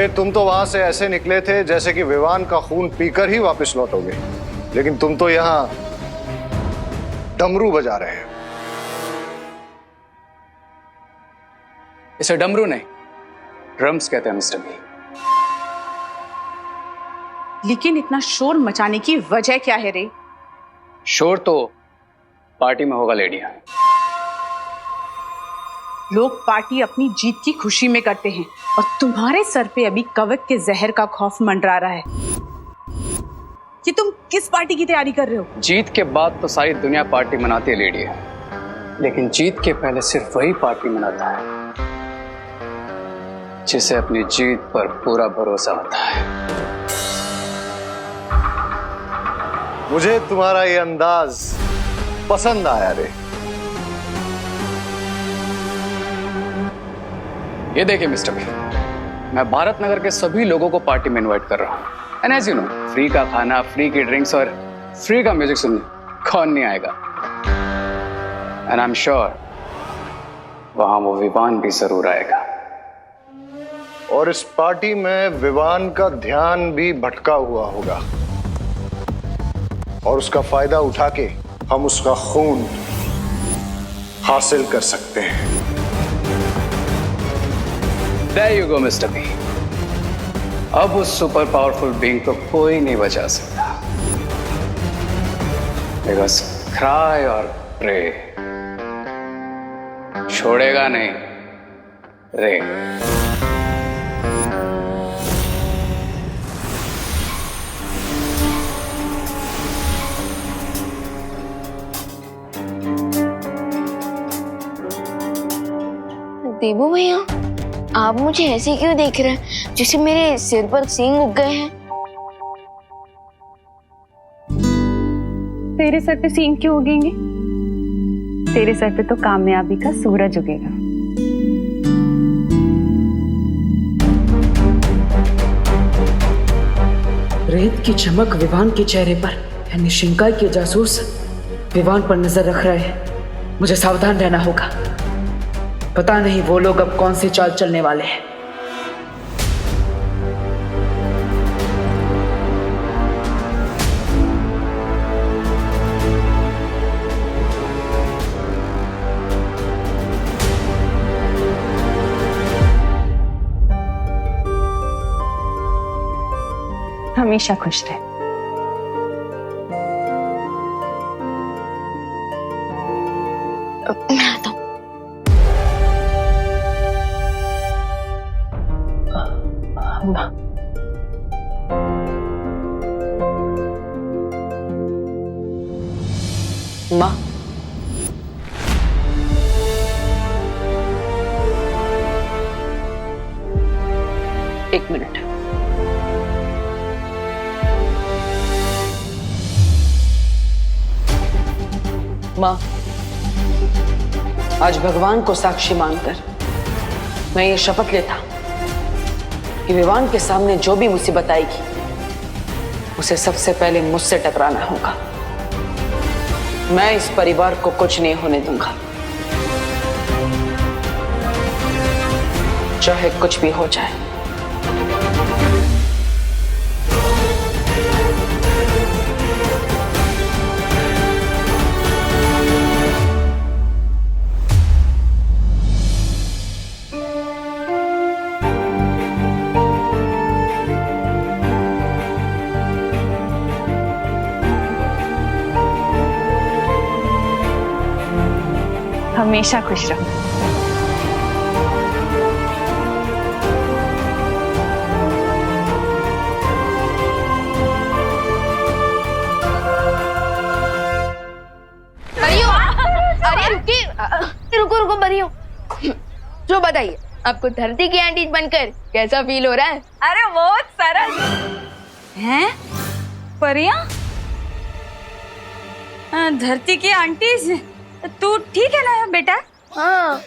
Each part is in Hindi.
अरे तुम तो वहां से ऐसे निकले थे जैसे कि विवान का खून पीकर ही वापस लौटोगे, लेकिन तुम तो यहां डमरू बजा रहे हैं। इसे डमरू नहीं, ड्रम्स कहते हैं मिस्टर बी। लेकिन इतना शोर मचाने की वजह क्या है रे? शोर तो पार्टी में होगा लेडियां। लोग पार्टी अपनी जीत की खुशी में करते हैं और तुम्हारे सर पे अभी कवक के जहर का खौफ मंडरा रहा है। कि तुम किस पार्टी की तैयारी कर रहे हो? जीत के बाद तो सारी दुनिया पार्टी मनाती है लेडियां, लेकिन जीत के पहले सिर्फ वही पार्टी मनाता है जिसे अपनी जीत पर पूरा भरोसा होता है। मुझे तुम्हारा ये अंदाज पसंद आया रे। ये देखिए मिस्टर बी, मैं भारत नगर के सभी लोगों को पार्टी में इनवाइट कर रहा हूं। And as you know, free का खाना, फ्री की ड्रिंक्स और फ्री का म्यूजिक सुनने कौन नहीं आएगा। एंड आई एम श्योर वहां वो विवान भी जरूर आएगा। और इस पार्टी में विवान का ध्यान भी भटका हुआ होगा और उसका फायदा उठा के हम उसका खून हासिल कर सकते हैं। There you go, Mr. B. अब उस सुपर पावरफुल बीइंग को कोई नहीं बचा सकता। Because cry और pray छोड़ेगा नहीं रे। देबू भैया, आप मुझे ऐसे क्यों देख रहे हैं जैसे मेरे सिर पर सींग उग गए हैं? तेरे सर पे सींग क्यों उगेंगे? तेरे सर पे तो कामयाबी का सूरज उगेगा। रेत की चमक विवान के चेहरे पर, यानी शिंकाई के जासूस विवान पर नजर रख रहे हैं। मुझे सावधान रहना होगा। पता नहीं वो लोग अब कौन सी चाल चलने वाले हैं। हमेशा खुश रहे। मैं आता हूं। माँ, एक मिनट। माँ, आज भगवान को साक्षी मानकर मैं ये शपथ लेता कि विवान के सामने जो भी मुसीबत आएगी उसे सबसे पहले मुझसे टकराना होगा। मैं इस परिवार को कुछ नहीं होने दूंगा, चाहे कुछ भी हो जाए। हमेशा खुश रहो। बरियो, अरे रुकिए, रुको रुको बरियो। जो बताइए, आपको धरती की आंटी बनकर कैसा फील हो रहा है? अरे बहुत सरल हैं परिया। धरती की आंटी, तू ठीक है ना बेटा? हाँ,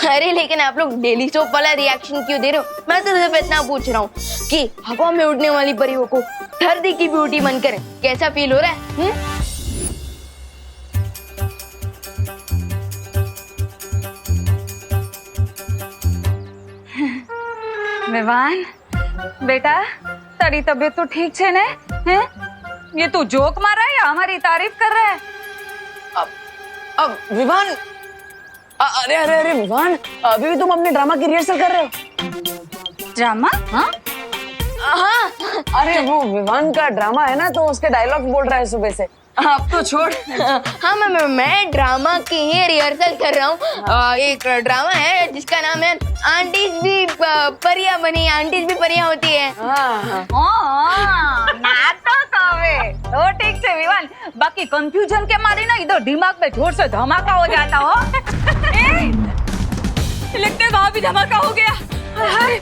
अरे लेकिन आप लोग डेली सोप वाला रिएक्शन क्यों दे रहे हो? मैं तो सिर्फ इतना पूछ रहा हूँ कि हवा में उड़ने वाली परियों को धरती की ब्यूटी बनकर कैसा फील हो रहा है? विवान, बेटा तारी तबीयत तो ठीक छे ने? हैं? ये तू जोक मार रहा है या हमारी तारीफ कर रहा है? अब विवान, अरे अरे अरे विवान, अभी भी तुम अपने ड्रामा की रिहर्सल कर रहे हो? ड्रामा? हाँ? हाँ, अरे वो विवान का ड्रामा है ना, तो उसके डायलॉग बोल रहा है सुबह से। अब तो छोड़। हाँ मैं ड्रामा की ही रिहर्सल कर रहा हूँ। एक ड्रामा है जिसका नाम है आंटीज भी परियां बनी, आंटीज भी परियां होती है। नाटक आवे तो ठीक से विवान, बाकी कंफ्यूजन के मारे ना इधर दिमाग में जोर से धमाका हो जाता हो। लगता है वहां भी धमाका हो गया। हाय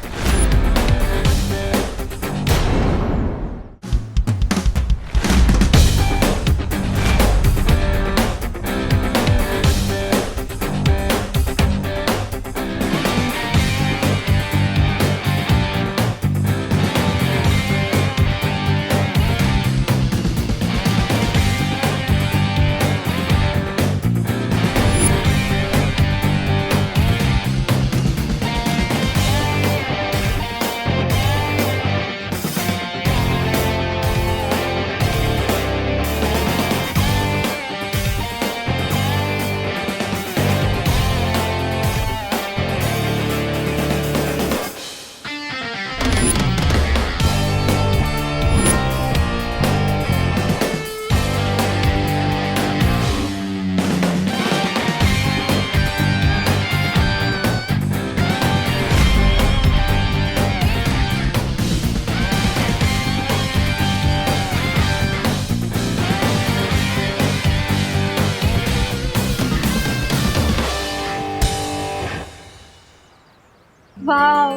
वाह,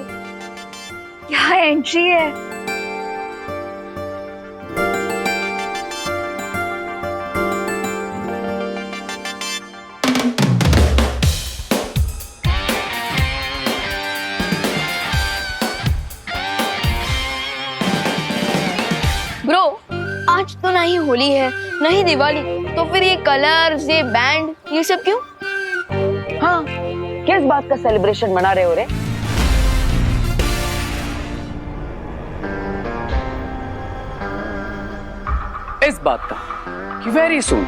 क्या एंट्री है। ब्रो, आज तो ना ही होली है ना ही दिवाली, तो फिर ये कलर्स, ये बैंड, ये सब क्यों? हाँ, किस बात का सेलिब्रेशन मना रहे हो रे? इस बात का कि वेरी सून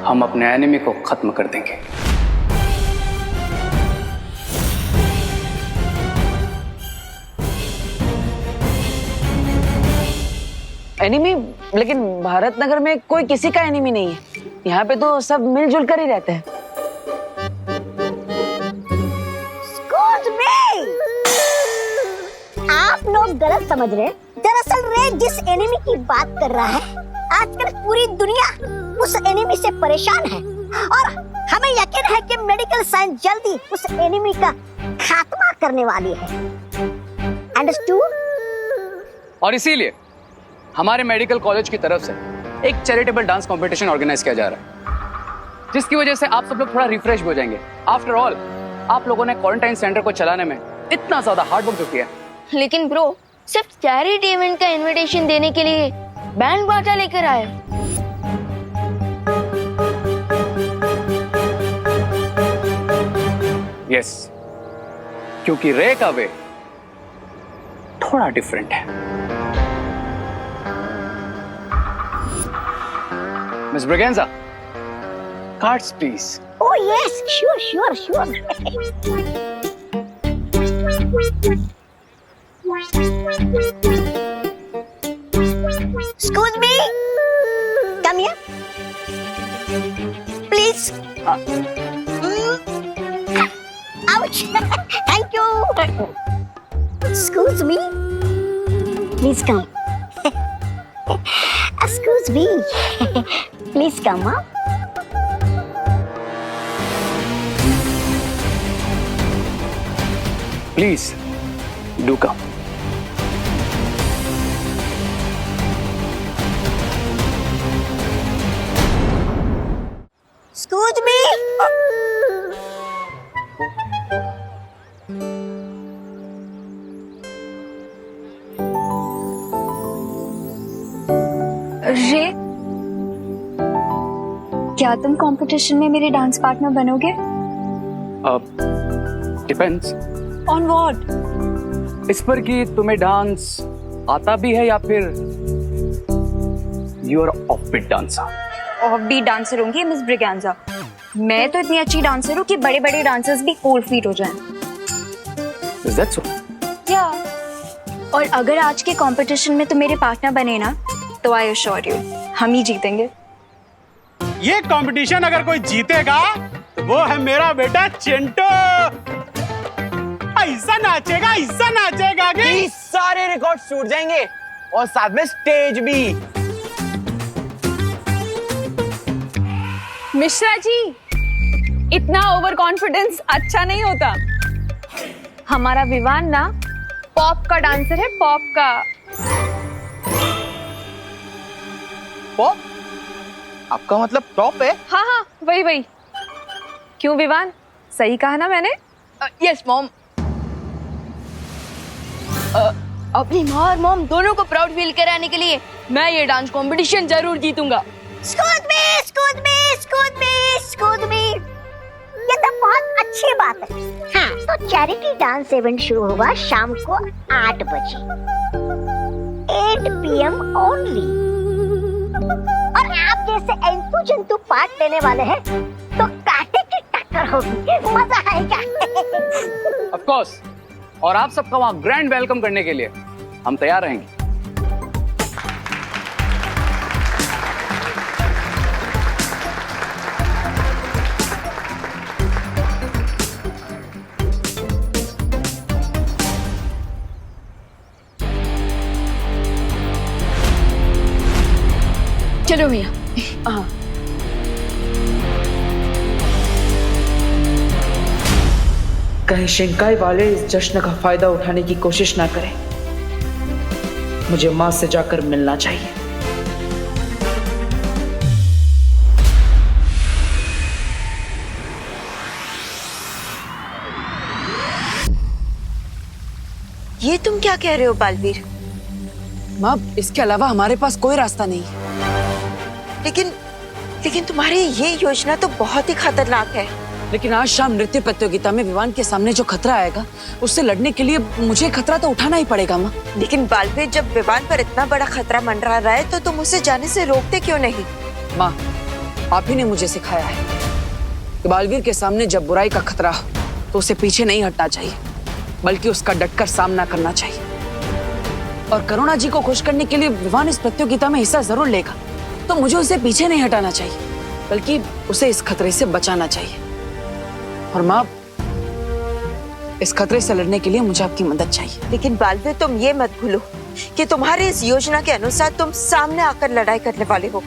हम अपने एनिमी को खत्म कर देंगे। एनिमी? लेकिन भारत नगर में कोई किसी का एनिमी नहीं है। यहाँ पे तो सब मिलजुल कर ही रहते हैं। आप लोग गलत समझ रहे हैं। दरअसल रे जिस एनिमी की बात कर रहा है, आजकल पूरी दुनिया उस एनिमी से परेशान है और हमें यकीन है कि मेडिकल साइंस जल्दी उस एनिमी का खात्मा करने वाली है। अंडरस्टूड? और इसीलिए हमारे मेडिकल कॉलेज की तरफ से एक चैरिटेबल डांस कंपटीशन ऑर्गेनाइज किया जा रहा है, जिसकी वजह से आप सब लोग थोड़ा रिफ्रेश हो जाएंगे। आफ्टर ऑल, आप लोगों ने क्वारंटाइन सेंटर को चलाने में इतना ज्यादा हार्ड वर्क किया। लेकिन ब्रो, सिर्फ चैरिटी इवेंट का इनविटेशन देने के लिए बैंड बाजा लेकर आए। यस, क्योंकि रे का वे थोड़ा डिफरेंट है। Miss Braganza, cards please. Oh yes, sure. Excuse me. Come here. Please. Ouch. Thank you. Excuse me. Please come. Excuse me. Please come up. Please, do come. Excuse me. रे, क्या तुम कंपटीशन में मेरे डांस पार्टनर बनोगे? Depends. On what? इस पर कि तुम्हें डांस आता भी है या फिर you are offbeat dancer? Off beat dancer होंगी मिस ब्रिगेंजा। मैं तो इतनी अच्छी डांसर हूँ कि बड़े बड़े डांसर्स भी कोल्ड फीट हो जाएं। Is that so? या और अगर आज के कंपटीशन में तुम मेरे पार्टनर बने ना तो आई अश्योर यू हम ही जीतेंगे। ये कंपटीशन अगर कोई जीतेगा तो वो है मेरा बेटा चिंटू। ऐसा नाचेगा कि सारे रिकॉर्ड टूट जाएंगे और साथ में स्टेज भी। मिश्रा जी, इतना ओवर कॉन्फिडेंस अच्छा नहीं होता। हमारा विवान ना पॉप का डांसर है, पॉप का। पॉप? आपका मतलब टॉप है? हाँ हाँ, वही। क्यों विवान, सही कहा ना मैंने? Yes mom. अपनी माँ और मॉम दोनों को प्राउड फील कराने के लिए मैं ये डांस कंपटीशन जरूर जीतूंगा। स्कूद मी। ये तो बहुत अच्छी बात है। हाँ, तो चैरिटी डांस इवेंट शुरू होगा शाम को 8 बजे 8 PM ओनली। और आप जैसे एंतु जंतु पार्ट लेने वाले हैं तो कांटे की टक्कर होगी, मजा आएगा। Of course. और आप सबका वहां ग्रैंड वेलकम करने के लिए हम तैयार रहेंगे। चलो भैया। हाँ। कहीं शिंकाई वाले इस जश्न का फायदा उठाने की कोशिश ना करें। मुझे मां से जाकर मिलना चाहिए। ये तुम क्या कह रहे हो बालवीर? मां, इसके अलावा हमारे पास कोई रास्ता नहीं है। लेकिन तुम्हारी ये योजना तो बहुत ही खतरनाक है। लेकिन आज शाम नृत्य प्रतियोगिता में विवान के सामने जो खतरा आएगा उससे लड़ने के लिए मुझे खतरा तो उठाना ही पड़ेगा माँ। लेकिन बालवीर, जब विवान पर इतना बड़ा खतरा मंडरा रहा है तो तुम उसे जाने से रोकते क्यों नहीं? माँ, आप ही ने मुझे सिखाया है कि बालवीर के सामने जब बुराई का खतरा हो तो उसे पीछे नहीं हटना चाहिए, बल्कि उसका डटकर सामना करना चाहिए। और करुणा जी को खुश करने के लिए विवान इस प्रतियोगिता में हिस्सा जरूर लेगा, तो मुझे उसे पीछे नहीं हटाना चाहिए, बल्कि उसे इस खतरे से बचाना चाहिए। और माँ, इस खतरे से लड़ने के लिए मुझे आपकी मदद चाहिए। लेकिन बालवीर, तुम ये मत भूलो कि तुम्हारी इस योजना के अनुसार तुम सामने आकर लड़ाई करने वाले हो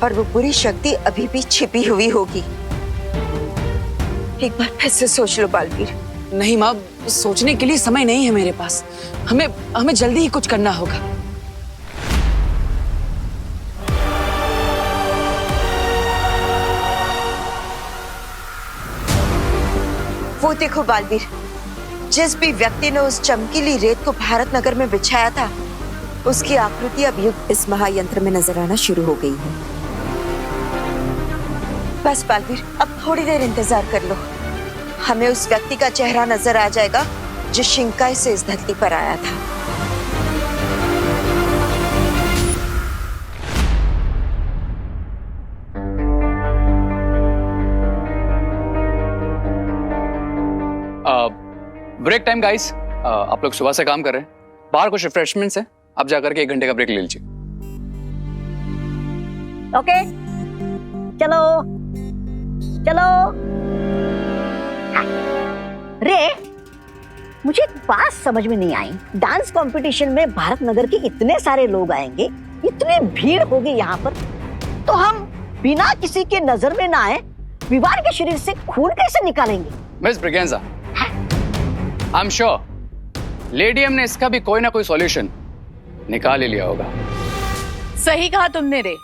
और वो बुरी शक्ति अभी भी छिपी हुई होगी। एक बार फिर से सोच लो बालवीर। नहीं माँ, सोचने के लिए समय नहीं है मेरे पास। हमें जल्दी ही कुछ करना होगा। वो देखो बालवीर, जिस भी व्यक्ति ने उस चमकीली रेत को भारत नगर में बिछाया था, उसकी आकृति अब युग इस महायंत्र में नजर आना शुरू हो गई है। बस बालवीर, अब थोड़ी देर इंतजार कर लो। हमें उस व्यक्ति का चेहरा नजर आ जाएगा जो शिंकाई से इस धरती पर आया था। Break time guys. आप लोग सुबह से काम कर रहे हैं, बाहर कुछ रिफ्रेशमेंट्स है, आप जाकर के 1 घंटे का ब्रेक ले लीजिए। ओके, चलो। रे, मुझे एक बात समझ में नहीं आई। डांस कंपटीशन में भारत नगर के इतने सारे लोग आएंगे, इतनी भीड़ होगी यहाँ पर, तो हम बिना किसी के नजर में ना आए विवान के शरीर से खून कैसे निकालेंगे? Miss Braganza, I am sure lady M ने इसका भी कोई ना कोई सॉल्यूशन निकाल ही लिया होगा। सही कहा तुमने रे।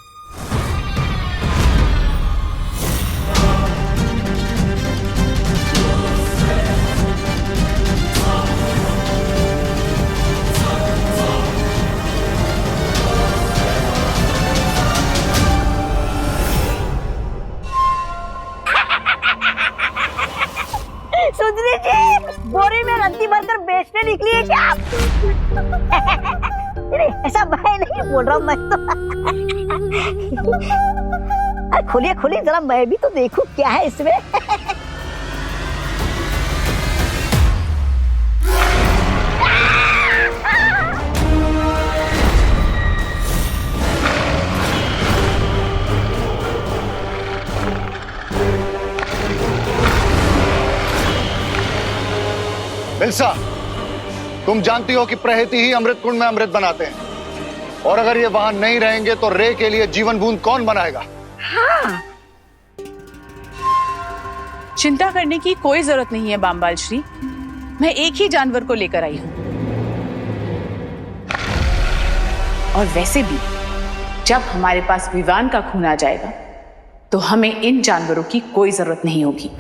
सुधरी जी, बोरी में रद्दी भरकर बेचने निकली है क्या आप? बोल रहा हूँ मैं तो। अरे खोलिए खोलिए जरा, मैं भी तो देखूं क्या है इसमें। मिल्सा, तुम जानती हो कि प्रहति ही अमृत कुंड में अमृत बनाते हैं, और अगर ये वहां नहीं रहेंगे तो रे के लिए जीवन बूंद कौन बनाएगा? हाँ। चिंता करने की कोई जरूरत नहीं है बामबाल श्री, मैं एक ही जानवर को लेकर आई हूं। और वैसे भी जब हमारे पास विवान का खून आ जाएगा तो हमें इन जानवरों की कोई जरूरत नहीं होगी।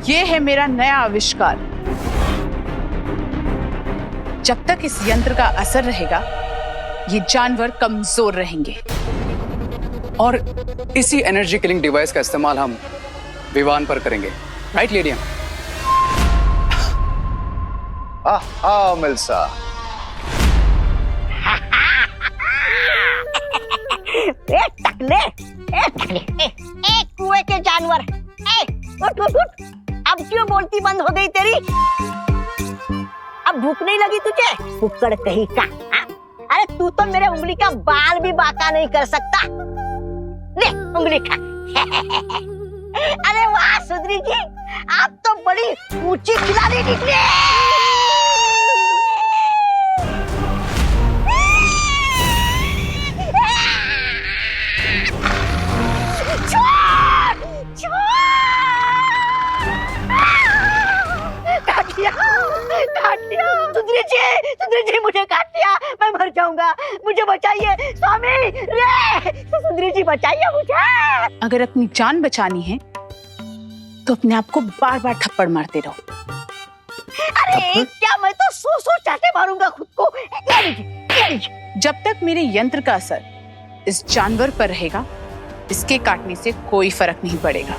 ये है मेरा नया आविष्कार। जब तक इस यंत्र का असर रहेगा ये जानवर कमजोर रहेंगे। और इसी एनर्जी किलिंग डिवाइस का इस्तेमाल हम विवान पर करेंगे, राइट लेडियम? हाँ मिल्सा। एक कुएं के जानवर, उठ उठ उठ। अब क्यों बोलती बंद हो गई तेरी? अब भूख नहीं लगी तुझे? कुक्कड़ कहीं का। अरे तू तो मेरे उंगली का बाल भी बाका नहीं कर सकता। ले उंगली खा। अरे वाह सुंदरी जी, आप तो बड़ी ऊंची खिलाड़ी निकली। सुंदरी जी मुझे काट लिया, मैं मर जाऊंगा, मुझे बचाइए स्वामी रे, सुंदरी जी बचाइए मुझे। अगर अपनी जान बचानी है तो अपने आप को बार बार थप्पड़ मारते रहो। अरे क्या मैं तो सौ चाटे मारूंगा खुद को। ये लीजिए। जब तक मेरे यंत्र का असर इस जानवर पर रहेगा इसके काटने से कोई फर्क नहीं पड़ेगा।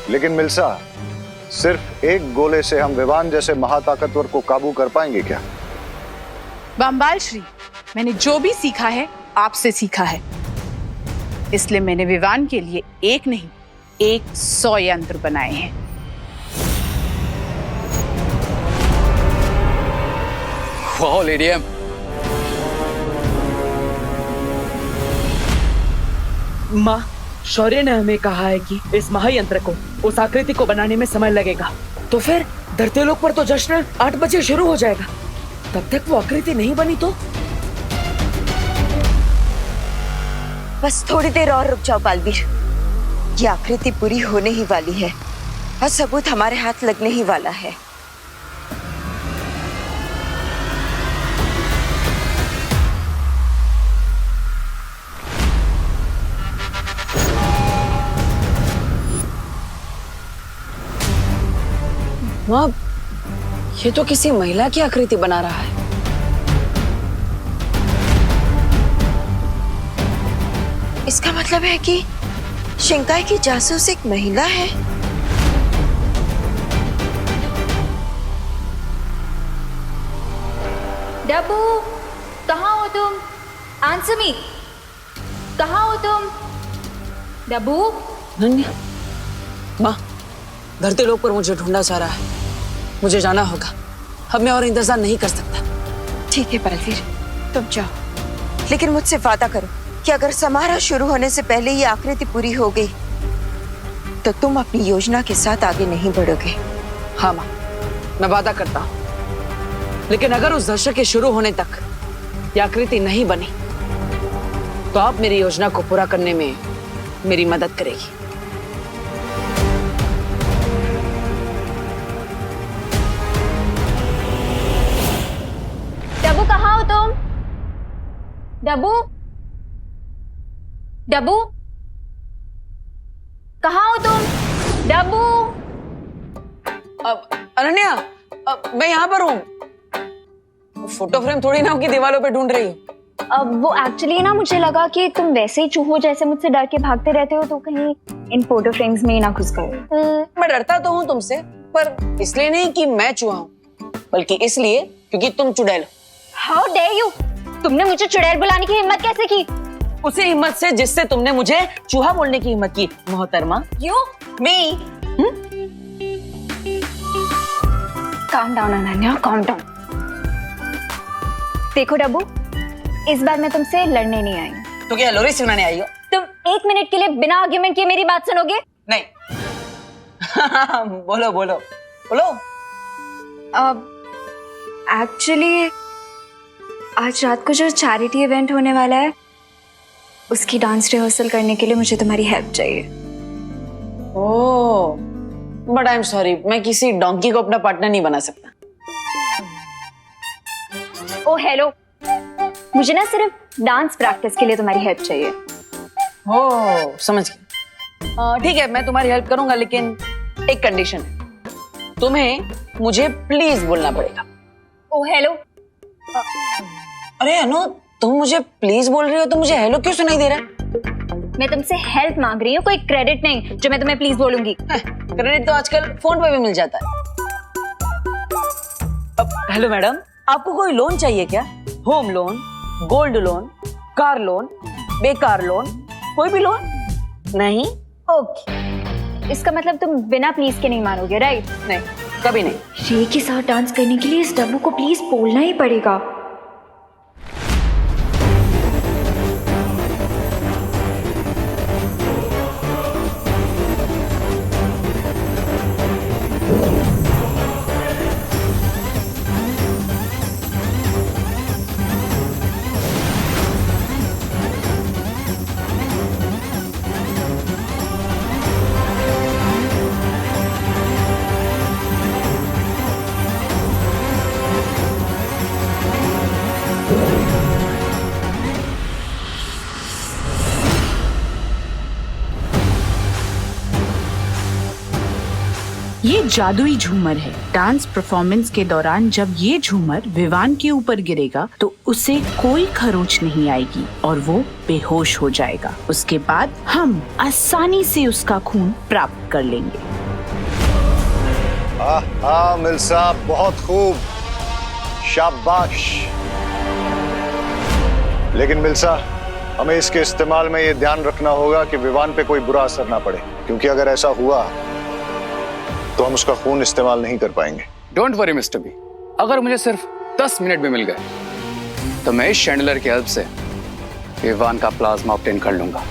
लेकिन मिल्सा, सिर्फ एक गोले से हम विवान जैसे महाताकतवर को काबू कर पाएंगे क्या? बामबाल श्री, मैंने जो भी सीखा है आपसे सीखा है, इसलिए मैंने विवान के लिए एक नहीं 100 यंत्र बनाए हैं। वाह लेडियम, माँ, शौर्य ने हमें कहा है कि इस महायंत्र को, उस आकृति को बनाने में समय लगेगा। तो फिर धरतीलोक पर तो जश्न 8 बजे शुरू हो जाएगा। तब तक वो आकृति नहीं बनी तो? बस थोड़ी देर और रुक जाओ बालवीर, ये आकृति पूरी होने ही वाली है और सबूत हमारे हाथ लगने ही वाला है। माँ, ये तो किसी महिला की आकृति बना रहा है। इसका मतलब है कि शिंकाई की जासूस एक महिला है। डब्बू, कहाँ हो तुम? आंसर मी, कहाँ हो तुम? डब्बू? नन्या, माँ, धरतीलोक पर मुझे ढूंढा जा रहा है, मुझे जाना होगा। अब मैं और इंतजार नहीं कर सकता। ठीक है बालवीर, तुम जाओ, लेकिन मुझसे वादा करो कि अगर समारोह शुरू होने से पहले ये आकृति पूरी हो गई तो तुम अपनी योजना के साथ आगे नहीं बढ़ोगे। हाँ माँ, मैं वादा करता हूँ। लेकिन अगर उस दशक के शुरू होने तक ये आकृति नहीं बनी तो आप मेरी योजना को पूरा करने में मेरी मदद करेगी। डब्बू कहाँ हो तुम? डब्बू, डब्बू कहाँ हो तुम? डब्बू। अनन्या, मैं यहाँ पर हूँ। फोटो फ्रेम थोड़ी ना कि दीवारों पे ढूंढ रही हूँ। अब वो एक्चुअली ना मुझे लगा कि तुम वैसे ही चूहों जैसे मुझसे डर के भागते रहते हो, तो कहीं इन फोटो फ्रेम्स में ही ना घुस गए। मैं डरता तो हूँ तुमसे, पर इसलिए नहीं कि मैं चूहा हूँ, बल्कि इसलिए क्योंकि तुम चुड़ैल हो। How dare you! तुमने मुझे चुड़ैल बुलाने की हिम्मत कैसे की? उसी हिम्मत से जिससे तुमने मुझे चूहा बोलने की हिम्मत की, मोहतरमा। You me. Calm down Ananya, calm down. देखो डब्बू, इस बार मैं तुमसे लड़ने नहीं आई। तो क्या लोरी सुनाने आई हो? तुम 1 मिनट के लिए बिना आर्ग्यूमेंट किए मेरी बात सुनोगे? नहीं। बोलो बोलो बोलो। अब एक्चुअली आज रात को जो चैरिटी इवेंट होने वाला है, उसकी डांस रिहर्सल करने के लिए मुझे तुम्हारी हेल्प चाहिए। ओह, बट आई एम सॉरी, मैं किसी डोंकी को अपना पार्टनर नहीं बना सकता। ओ हेलो, मुझे ना सिर्फ डांस प्रैक्टिस के लिए तुम्हारी हेल्प चाहिए। ओह, समझ गया। ठीक है, मैं तुम्हारी हेल्प करूंगा, लेकिन एक कंडीशन है। तुम्हें मुझे प्लीज बोलना पड़ेगा। ओ हेलो। अरे अनु, तुम मुझे प्लीज बोल रही हो तो मुझे हेलो क्यों सुनाई दे रहा है? मैं तुमसे हेल्प मांग रही हूँ, कोई क्रेडिट नहीं जो मैं तुम्हें प्लीज बोलूंगी। क्रेडिट तो आजकल फोन पे भी मिल जाता है। हेलो मैडम, आपको कोई लोन चाहिए क्या? Home loan, gold loan, car loan, बेकार लोन, कोई भी लोन? नहीं? ओके, इसका मतलब तुम बिना प्लीज के नहीं मानोगे, राइट? नहीं, कभी नहीं। रे के साथ डांस करने के लिए इस डब्बू को प्लीज बोलना ही पड़ेगा। ये जादुई झूमर है। डांस परफॉर्मेंस के दौरान जब ये झूमर विवान के ऊपर गिरेगा तो उसे कोई खरोच नहीं आएगी और वो बेहोश हो जाएगा। उसके बाद हम आसानी से उसका खून प्राप्त कर लेंगे। हाँ मिल्सा, बहुत खूब, शाबाश। लेकिन मिल्सा, हमें इसके इस्तेमाल में ये ध्यान रखना होगा कि विवान पे कोई बुरा असर ना पड़े, क्योंकि अगर ऐसा हुआ तो हम उसका खून इस्तेमाल नहीं कर पाएंगे। डोंट वरी मिस्टर बी, अगर मुझे सिर्फ 10 मिनट भी मिल गए तो मैं इस शैंडलर की हेल्प से विवान का प्लाज्मा ऑब्टेन कर लूंगा।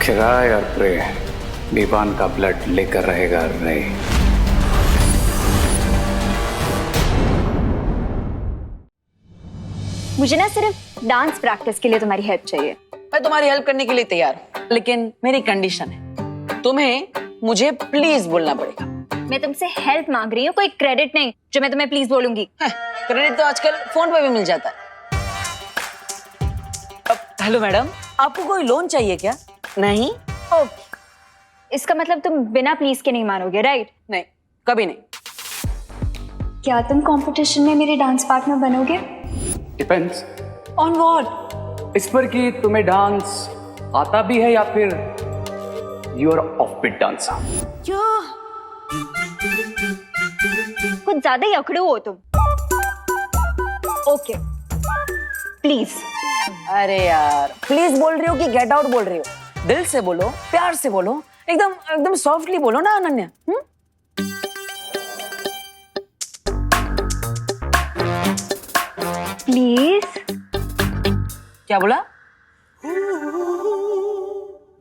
खिराए और प्रे, विवान का ब्लड लेकर रहेगा रे। मुझे ना सिर्फ डांस प्रैक्टिस के लिए तुम्हारी हेल्प चाहिए। मैं तुम्हारी हेल्प करने के लिए तैयार हूँ, लेकिन मेरी कंडीशन है, तुम्हें मुझे प्लीज बोलना पड़ेगा। मैं तुमसे हेल्प मांग रही हूँ, कोई क्रेडिट नहीं जो मैं तुम्हें प्लीज बोलूंगी। क्रेडिट तो आजकल फोन पे भी मिल जाता है। हेलो मैडम, आपको कोई लोन चाहिए क्या? नहीं? ओके, इसका मतलब तुम बिना प्लीज के नहीं मानोगे, राइट? नहीं, कभी नहीं। क्या तुम कंपटीशन में मेरे डांस पार्टनर बनोगे? Depends on what? इस पर कि तुम्हें डांस आता भी है या फिर you are off beat dancer. कुछ ज्यादा ही अकड़ू हो तुम। Okay, please. अरे यार, प्लीज बोल रही हो कि गेट आउट बोल रही हो? दिल से बोलो, प्यार से बोलो, एकदम एकदम सॉफ्टली बोलो ना अनन्या। प्लीज। क्या बोला?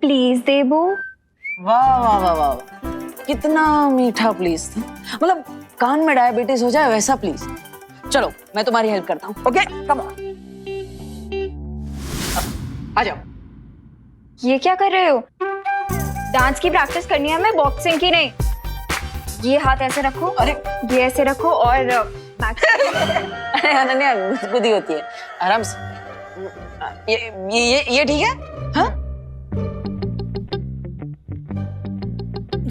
प्लीज देबू। वाह वाह वाह वाह, कितना मीठा प्लीज था। मतलब कान में डायबिटीज हो जाए वैसा प्लीज। चलो, मैं तुम्हारी हेल्प करता हूँ। Okay, come on. आ जाओ। ये क्या कर रहे हो? डांस की प्रैक्टिस करनी है हमें, बॉक्सिंग की नहीं। ये हाथ ऐसे रखो, अरे ये ऐसे रखो और अरे अनन्या गुदगुदी होती है, आराम से। ये ठीक है? हाँ?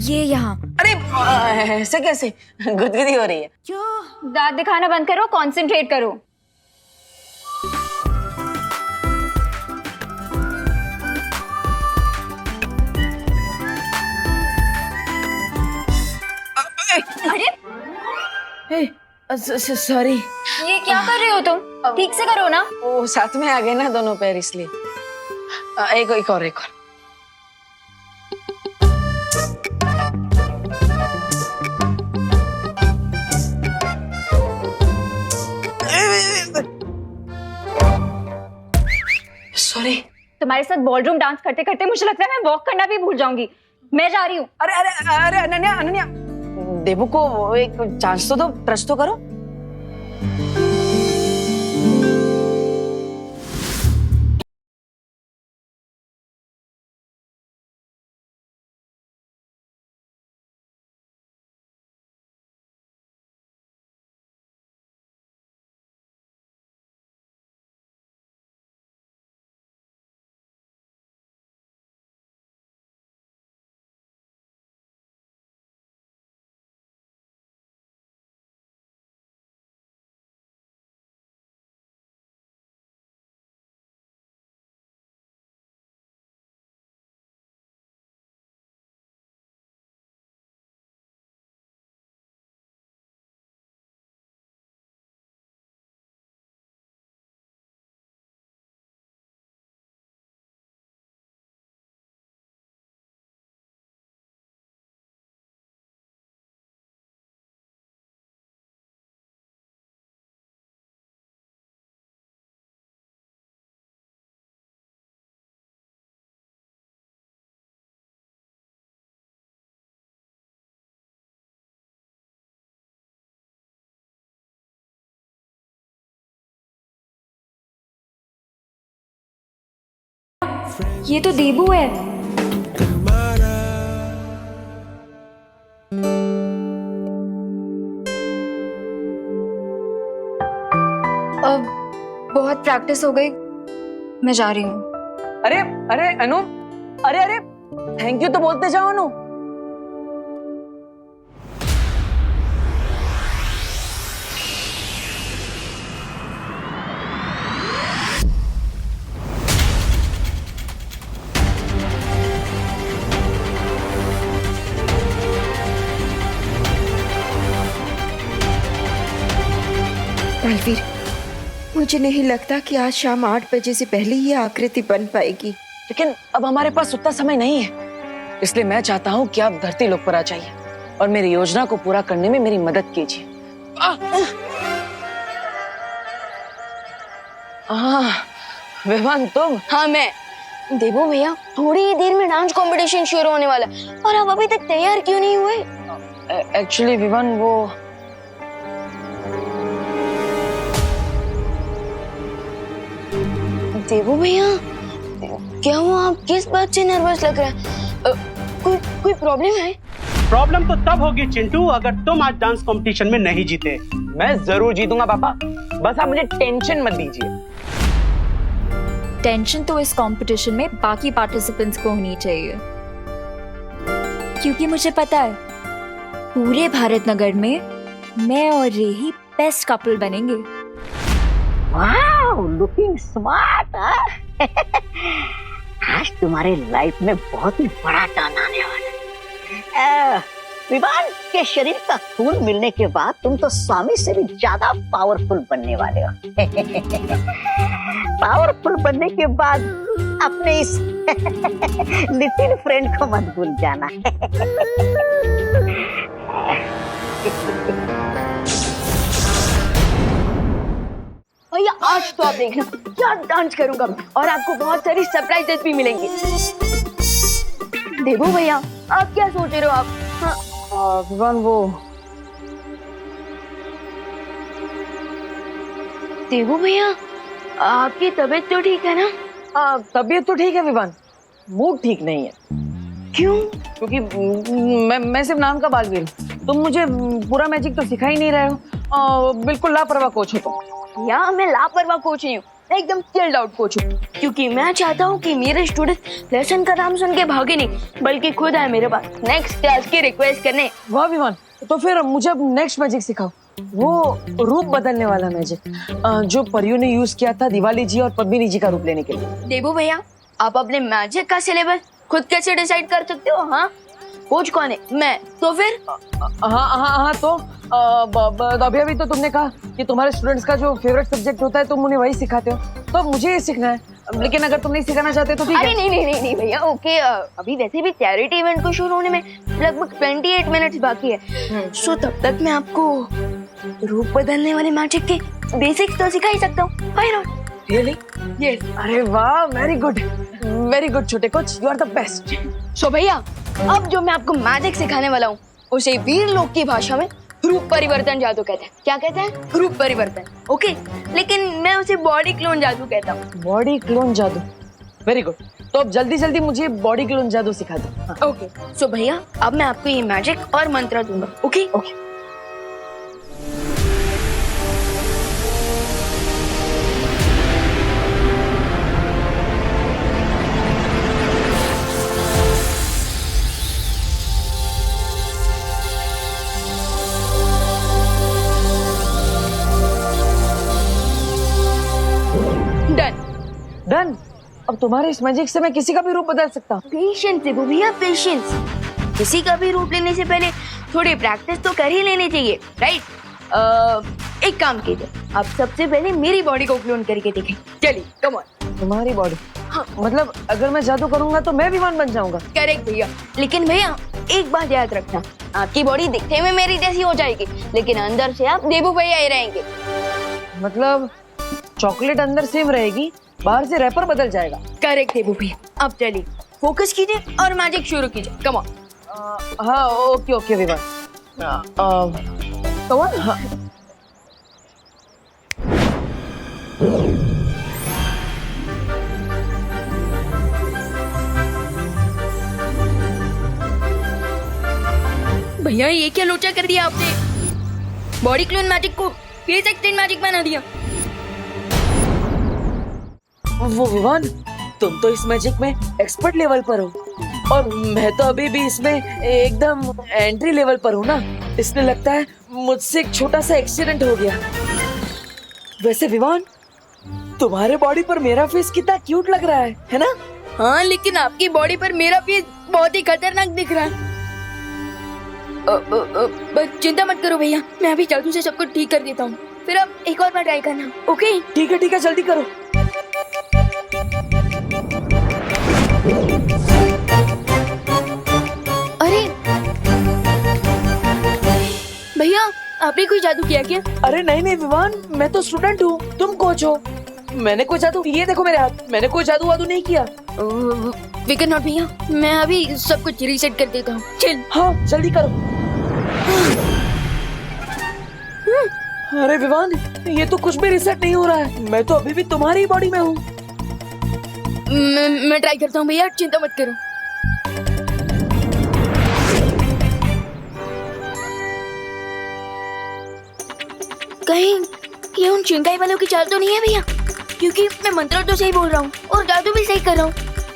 ये यहाँ। अरे ऐसे कैसे? गुदगुदी हो रही है। दांत दिखाना बंद करो, कंसंट्रेट करो। अरे सॉरी। ये क्या कर रहे हो तुम? ठीक से करो ना। वो साथ में आ गए ना दोनों पैर, इसलिए। एक और। सॉरी। तुम्हारे साथ बॉलरूम डांस करते करते मुझे लगता है मैं वॉक करना भी भूल जाऊंगी। मैं जा रही हूँ। अरे अनन्या देवू को एक चांस तो दो, ट्रस्ट तो करो। ये तो देबू है। अब बहुत प्रैक्टिस हो गई, मैं जा रही हूँ। अरे अनु, अरे थैंक यू तो बोलते जाओ अनु। बलवीर, मुझे नहीं लगता कि आज शाम 8 बजे से पहले ये आकृति बन पाएगी। लेकिन अब हमारे पास उतना समय नहीं है, इसलिए मैं चाहता हूँ कि आप धरती लोक पर आ जाइए और मेरी योजना को पूरा करने में मेरी मदद कीजिए। विवान तुम? हाँ मैं। देवो भैया, थोड़ी ही देर में डांस कंपटीशन शुरू होने वाला है और आप अभी तक तैयार क्यों नहीं हुए? एक्चुअली विवान, वो देवो भैया, क्या हुआ? आप किस बात से नर्वस लग रहे हैं? कोई प्रॉब्लम है? प्रॉब्लम तो तब होगी चिंटू अगर तुम आज डांस कंपटीशन में नहीं जीते। मैं जरूर जीतूंगा पापा, बस आप मुझे टेंशन मत दीजिए। टेंशन तो इस कंपटीशन में बाकी पार्टिसिपेंट्स को होनी चाहिए, क्योंकि मुझे पता है पूरे भारत नगर में मैं और रे ही बेस्ट कपल बनेंगे। Wow, looking smart. आज तुम्हारे लाइफ में बहुत ही बड़ा टर्न आने वाला है। विवान के शरीर का खून मिलने के बाद तुम तो स्वामी से भी ज्यादा पावरफुल बनने वाले हो। पावरफुल बनने के बाद अपने इस लिटिल फ्रेंड को मत भूल जाना। भैया आज तो आप देखना क्या डांस करूंगा मैं, और आपको बहुत सारी सरप्राइजेस भी मिलेंगी। देवो भैया, आप क्या सोच रहे हो आप? हाँ विवान, वो देवो भैया, आपकी तबीयत तो ठीक है ना? तबीयत तो ठीक है विवान, मूड ठीक नहीं है। क्यों? क्योंकि मैं सिर्फ नाम का बालवीर हूँ। तुम मुझे पूरा मैजिक तो सिखा ही नहीं रहे हो। बिल्कुल लापरवाह कोच हो तुम। या मैं लापरवाह कोच नहीं हूँ, मैं एकदम चिल्ड आउट कोच हूँ, क्योंकि मैं चाहता हूँ कि मेरे स्टूडेंट लेसन का नाम सुन के भागे नहीं, बल्कि खुद आए मेरे पास नेक्स्ट क्लास की रिक्वेस्ट करने। वाह विवान, तो फिर मुझे अब नेक्स्ट मैजिक सिखाओ, वो रूप बदलने वाला मैजिक जो परियों ने यूज किया था दिवाली जी और पद्मिनी जी का रूप लेने के लिए। देबू भैया, आप अपने मैजिक का सिलेबस खुद कैसे डिसाइड कर सकते हो? हाँ, कोच कौन है? मैं। तो फिर हाँ तो अभी तो तुमने कहा कि तुम्हारे स्टूडेंट्स का जो फेवरेट सब्जेक्ट होता है तुम उन्हें वही सिखाते हो, तो अब मुझे ये सीखना है। लेकिन अगर तुम नहीं सिखाना चाहते तो ठीक है। अरे नहीं भैया, ओके। अभी वैसे भी चैरिटी इवेंट को शुरू होने में लगभग 28 मिनट्स बाकी है, सो तब तक मैं आपको रूप बदलने वाले मैजिक के बेसिक्स तो सिखा ही सकता हूँ। Why not? रियली? यस। अरे वाह, वेरी गुड छोटे coach, you are the best. So भैया, अब जो मैं आपको मैजिक सिखाने वाला हूँ उसे वीर लोग की भाषा में रूप परिवर्तन जादू कहते हैं। क्या कहते हैं? रूप परिवर्तन। ओके, लेकिन मैं उसे बॉडी क्लोन जादू कहता हूँ। बॉडी क्लोन जादू, वेरी गुड। तो अब जल्दी मुझे बॉडी क्लोन जादू सिखा दो। ओके, सो भैया अब मैं आपको ये मैजिक और मंत्र दूंगा। Okay okay. डन। अब तुम्हारे इस मैजिक से मैं किसी का भी रूप बदल सकता हूँ। पेशेंस देखो भैया, पेशेंस। किसी का भी रूप लेने से पहले थोड़ी प्रैक्टिस तो कर ही लेनी चाहिए, राइट? एक काम कीजिए, आप सबसे पहले मेरी बॉडी को क्लोन करके देखें। चलिए, कम ऑन। तुम्हारी बॉडी? हाँ। मतलब अगर मैं जादू करूंगा तो मैं विमान बन जाऊंगा? करेक्ट भैया, लेकिन भैया एक बात याद रखना, आपकी बॉडी दिखने में मेरी जैसी हो जाएगी, लेकिन अंदर से आप देबू भैया ही रहेंगे। मतलब चॉकलेट अंदर सेम रहेगी, बाहर से रैपर बदल जाएगा। करेक्ट देबू भैया। अब चलिए, फोकस कीजिए और मैजिक शुरू कीजिए। Come on. हाँ, ओके विवान। Come on. हाँ। भैया ये क्या लोचा कर दिया आपने? बॉडी क्लोन मैजिक को फेस एक्सटेंड मैजिक बना दिया। वो विवान, तुम तो इस मैजिक में एक्सपर्ट लेवल पर हो और मैं तो अभी भी इसमें एकदम एंट्री लेवल पर हूँ ना, इसलिए लगता है मुझसे एक छोटा सा एक्सीडेंट हो गया। वैसे विवान, तुम्हारे बॉडी पर मेरा फेस कितना क्यूट लग रहा है ना? हाँ, लेकिन आपकी बॉडी पर मेरा फेस बहुत ही खतरनाक दिख रहा है। बस चिंता मत करो भैया, मैं अभी जादू से सब कुछ ठीक कर देता हूँ, फिर आप एक और बार ट्राई करना। ओके? ठीक है, जल्दी करो। अरे भैया, आपने कोई जादू किया क्या? अरे नहीं विवान, मैं तो स्टूडेंट हूँ, तुम कोच हो। मैंने कोई जादू, ये देखो मेरे हाथ, मैंने कोई जादू वादू नहीं किया। वी कैन नॉट भैया, मैं अभी सब कुछ रीसेट कर देता हूँ। चल। हाँ, जल्दी करो। अरे विवान, ये तो कुछ भी रीसेट नहीं हो रहा है, मैं तो अभी भी तुम्हारी ही बॉडी में हूँ। मैं ट्राई करता हूँ भैया, चिंता मत करो। कहीं ये उन चिंगाई वालों की चाल तो नहीं है भैया? क्योंकि मैं मंत्र तो सही बोल रहा हूँ और जादू भी सही कर रहा हूँ,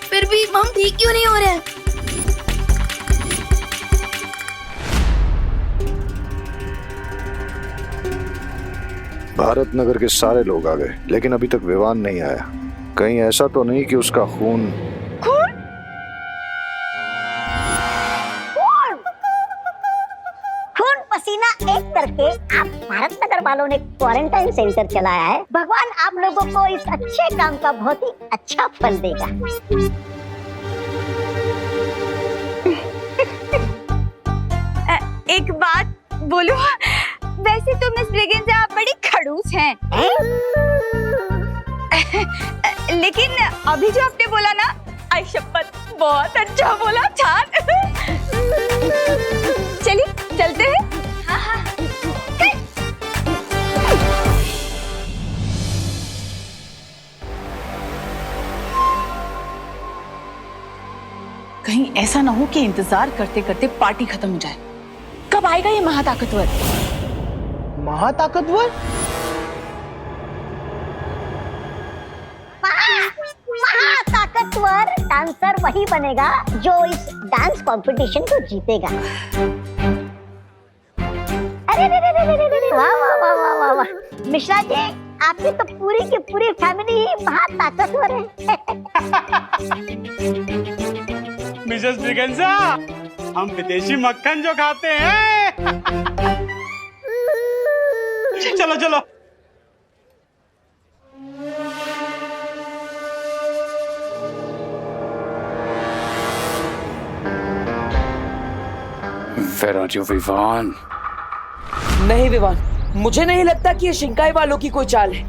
फिर भी हम ठीक क्यों नहीं हो रहे हैं? भारत नगर के सारे लोग आ गए, लेकिन अभी तक विवान नहीं आया। कहीं ऐसा तो नहीं कि उसका खून पसीना एक करके आप भारत नगर वालों ने क्वारंटाइन सेंटर चलाया है। भगवान आप लोगों को इस अच्छे काम का बहुत ही अच्छा फल देगा। एक बात बोलो, वैसे तो मिस ब्रिगेंस आप बड़ी खड़ूस हैं। लेकिन अभी जो आपने बोला ना, आई शपथ बहुत अच्छा बोला, छान। चलिए चलते हैं। हाँ। कहीं ऐसा ना हो कि इंतजार करते करते पार्टी खत्म हो जाए। कब आएगा ये महाताकतवर? महाताकतवर? महाताकतवर डांसर वही बनेगा जो इस डांस कंपटीशन को जीतेगा। अरे वाह वाह वाह वाह वाह वाह, मिश्रा जी आपकी तो पूरी की पूरी फैमिली ही महाताकतवर है। मिसेस ब्रिगेंजा, हम विदेशी मक्खन जो खाते हैं। चलो चलो। Where are you, Vivaan? नहीं विवान, मुझे नहीं लगता कि ये शिंकाई वालों की कोई चाल है,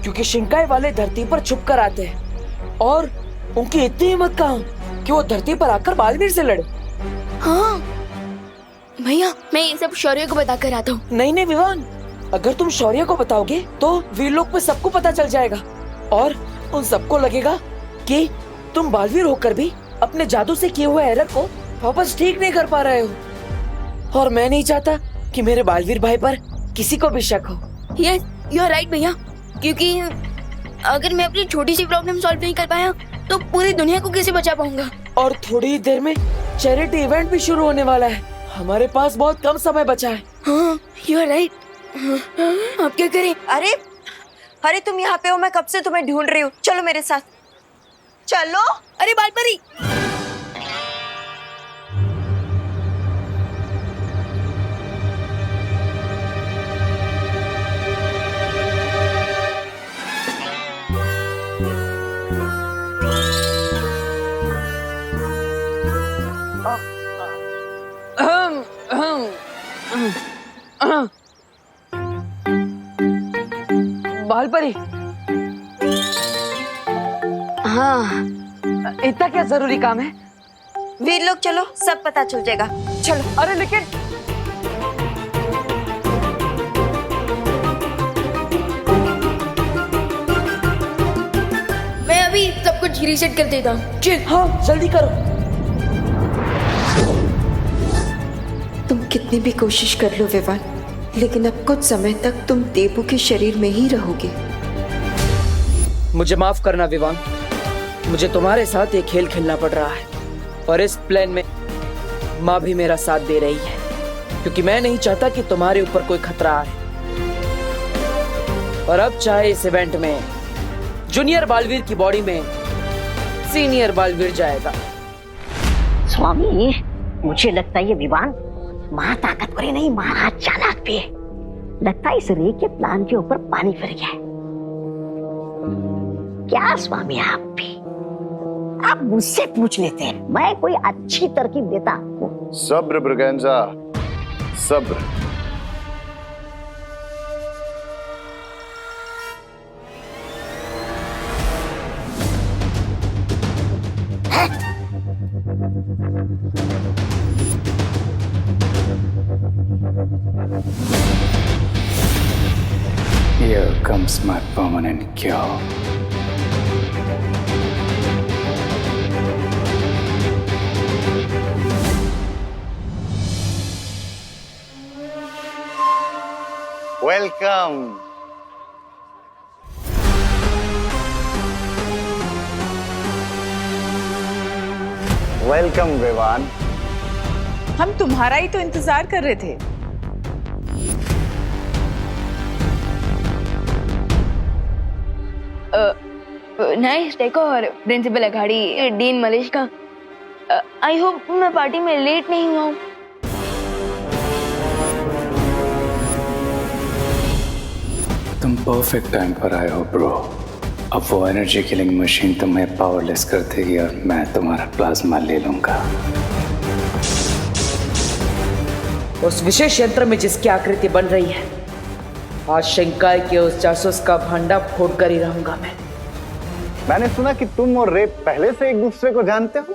क्योंकि शिंकाई वाले धरती पर छुप कर आते हैं और उनकी इतनी हिम्मत कहाँ कि वो धरती पर आकर बालवीर से लड़े। हाँ भैया, मैं ये सब शौर्य को बता कर आता हूँ। नहीं नहीं विवान, अगर तुम शौर्य को बताओगे तो वीरलोक में सबको पता चल जाएगा और उन सबको लगेगा कि तुम बालवीर होकर भी अपने जादू से किए हुए एरर को वापस ठीक नहीं कर पा रहे हो, और मैं नहीं चाहता कि मेरे बालवीर भाई पर किसी को भी शक हो। यस, यू आर राइट भैया, क्योंकि अगर मैं अपनी छोटी सी प्रॉब्लम सॉल्व नहीं कर पाया तो पूरी दुनिया को कैसे बचा पाऊंगा। और थोड़ी ही देर में चैरिटी इवेंट भी शुरू होने वाला है, हमारे पास बहुत कम समय बचा है। हाँ, यू आर राइट। अब क्या करें? अरे अरे तुम यहाँ पे हो, मैं कब से तुम्हें ढूंढ रही हूँ। चलो मेरे साथ चलो। अरे बालपरी, बालपरी, हाँ इतना क्या जरूरी काम है? वीरलोक चलो, सब पता चल जाएगा। चलो। अरे लेकिन मैं अभी सब कुछ रीसेट कर देता हूँ। हाँ जल्दी करो। तुम कितनी भी कोशिश कर लो विवान, लेकिन अब कुछ समय तक तुम देबू के शरीर में ही रहोगे। मुझे माफ करना विवान, मुझे तुम्हारे साथ एक खेल खेलना पड़ रहा है और इस प्लान में माँ भी मेरा साथ दे रही है, क्योंकि मैं नहीं चाहता कि तुम्हारे ऊपर कोई खतरा आए। और अब चाहे इस इवेंट में जूनियर बालवीर की बॉडी में सीनियर बालवीर जाएगा। स्वामी, मुझे लगता है ये विवान महाताकतवर ही नहीं, महाराज चालाक भी है। लगता है इस रे के प्लान के ऊपर पानी फिर गया है। क्या स्वामी, आप भी आप मुझसे पूछ लेते हैं, मैं कोई अच्छी तरकीब देता आपको। सब्र ब्रिगेंजा, सब्र। Here comes my permanent cure. Welcome. Welcome Vivaan. हम तुम्हारा ही तो इंतजार कर रहे थे। Nice decor, principal Aghadi, dean Malesh का। आई होप मैं पार्टी में लेट नहीं हुआ हूँ। तुम परफेक्ट टाइम पर आए हो ब्रो। अब वो एनर्जी किलिंग मशीन तुम्हें पावरलेस कर देगी और मैं तुम्हारा प्लाज्मा ले लूंगा। उस विशेष यंत्र में जिसकी आकृति बन रही है, आज शिंकाई के उस जासूस का भंडा फोड़ कर ही रहूंगा मैं। मैंने सुना कि तुम और रे पहले से एक दूसरे को जानते हो।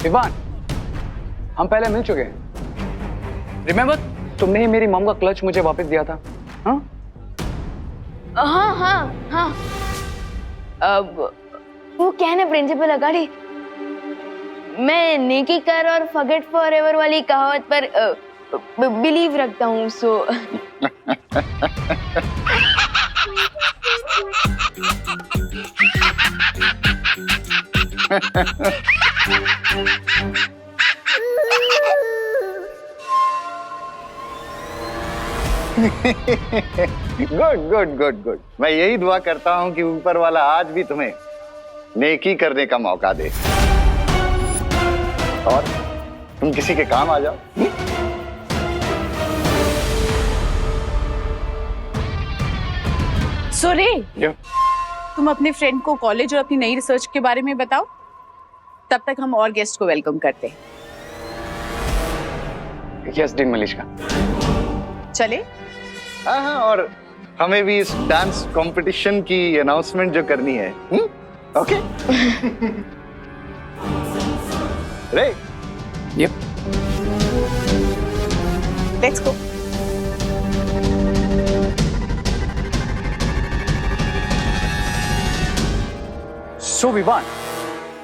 विवान, हम पहले मिल चुके हैं। रिमेम्बर, तुमने ही मेरी मॉम का क्लच मुझे वापस दिया था। हाँ हाँ हाँ हाँ। अब वो क्या है ना प्रिंसिपल अगाड़ी, मैं नेकी कर और फॉरगेट फॉरएवर वाली कहावत पर बिलीव रखता हूँ, so good good good good. मैं यही दुआ करता हूं कि ऊपर वाला आज भी तुम्हें नेकी करने का मौका दे और तुम किसी के काम आ जाओ। सुरे, तुम अपने फ्रेंड को कॉलेज और अपनी नई रिसर्च के बारे में बताओ, तब तक हम और गेस्ट को वेलकम करते हैं। Yes dean Malishka. चले? हाँ, और हमें भी इस डांस कंपटीशन की अनाउंसमेंट जो करनी है। ओके। रे, yup. Let's go. So Vivaan,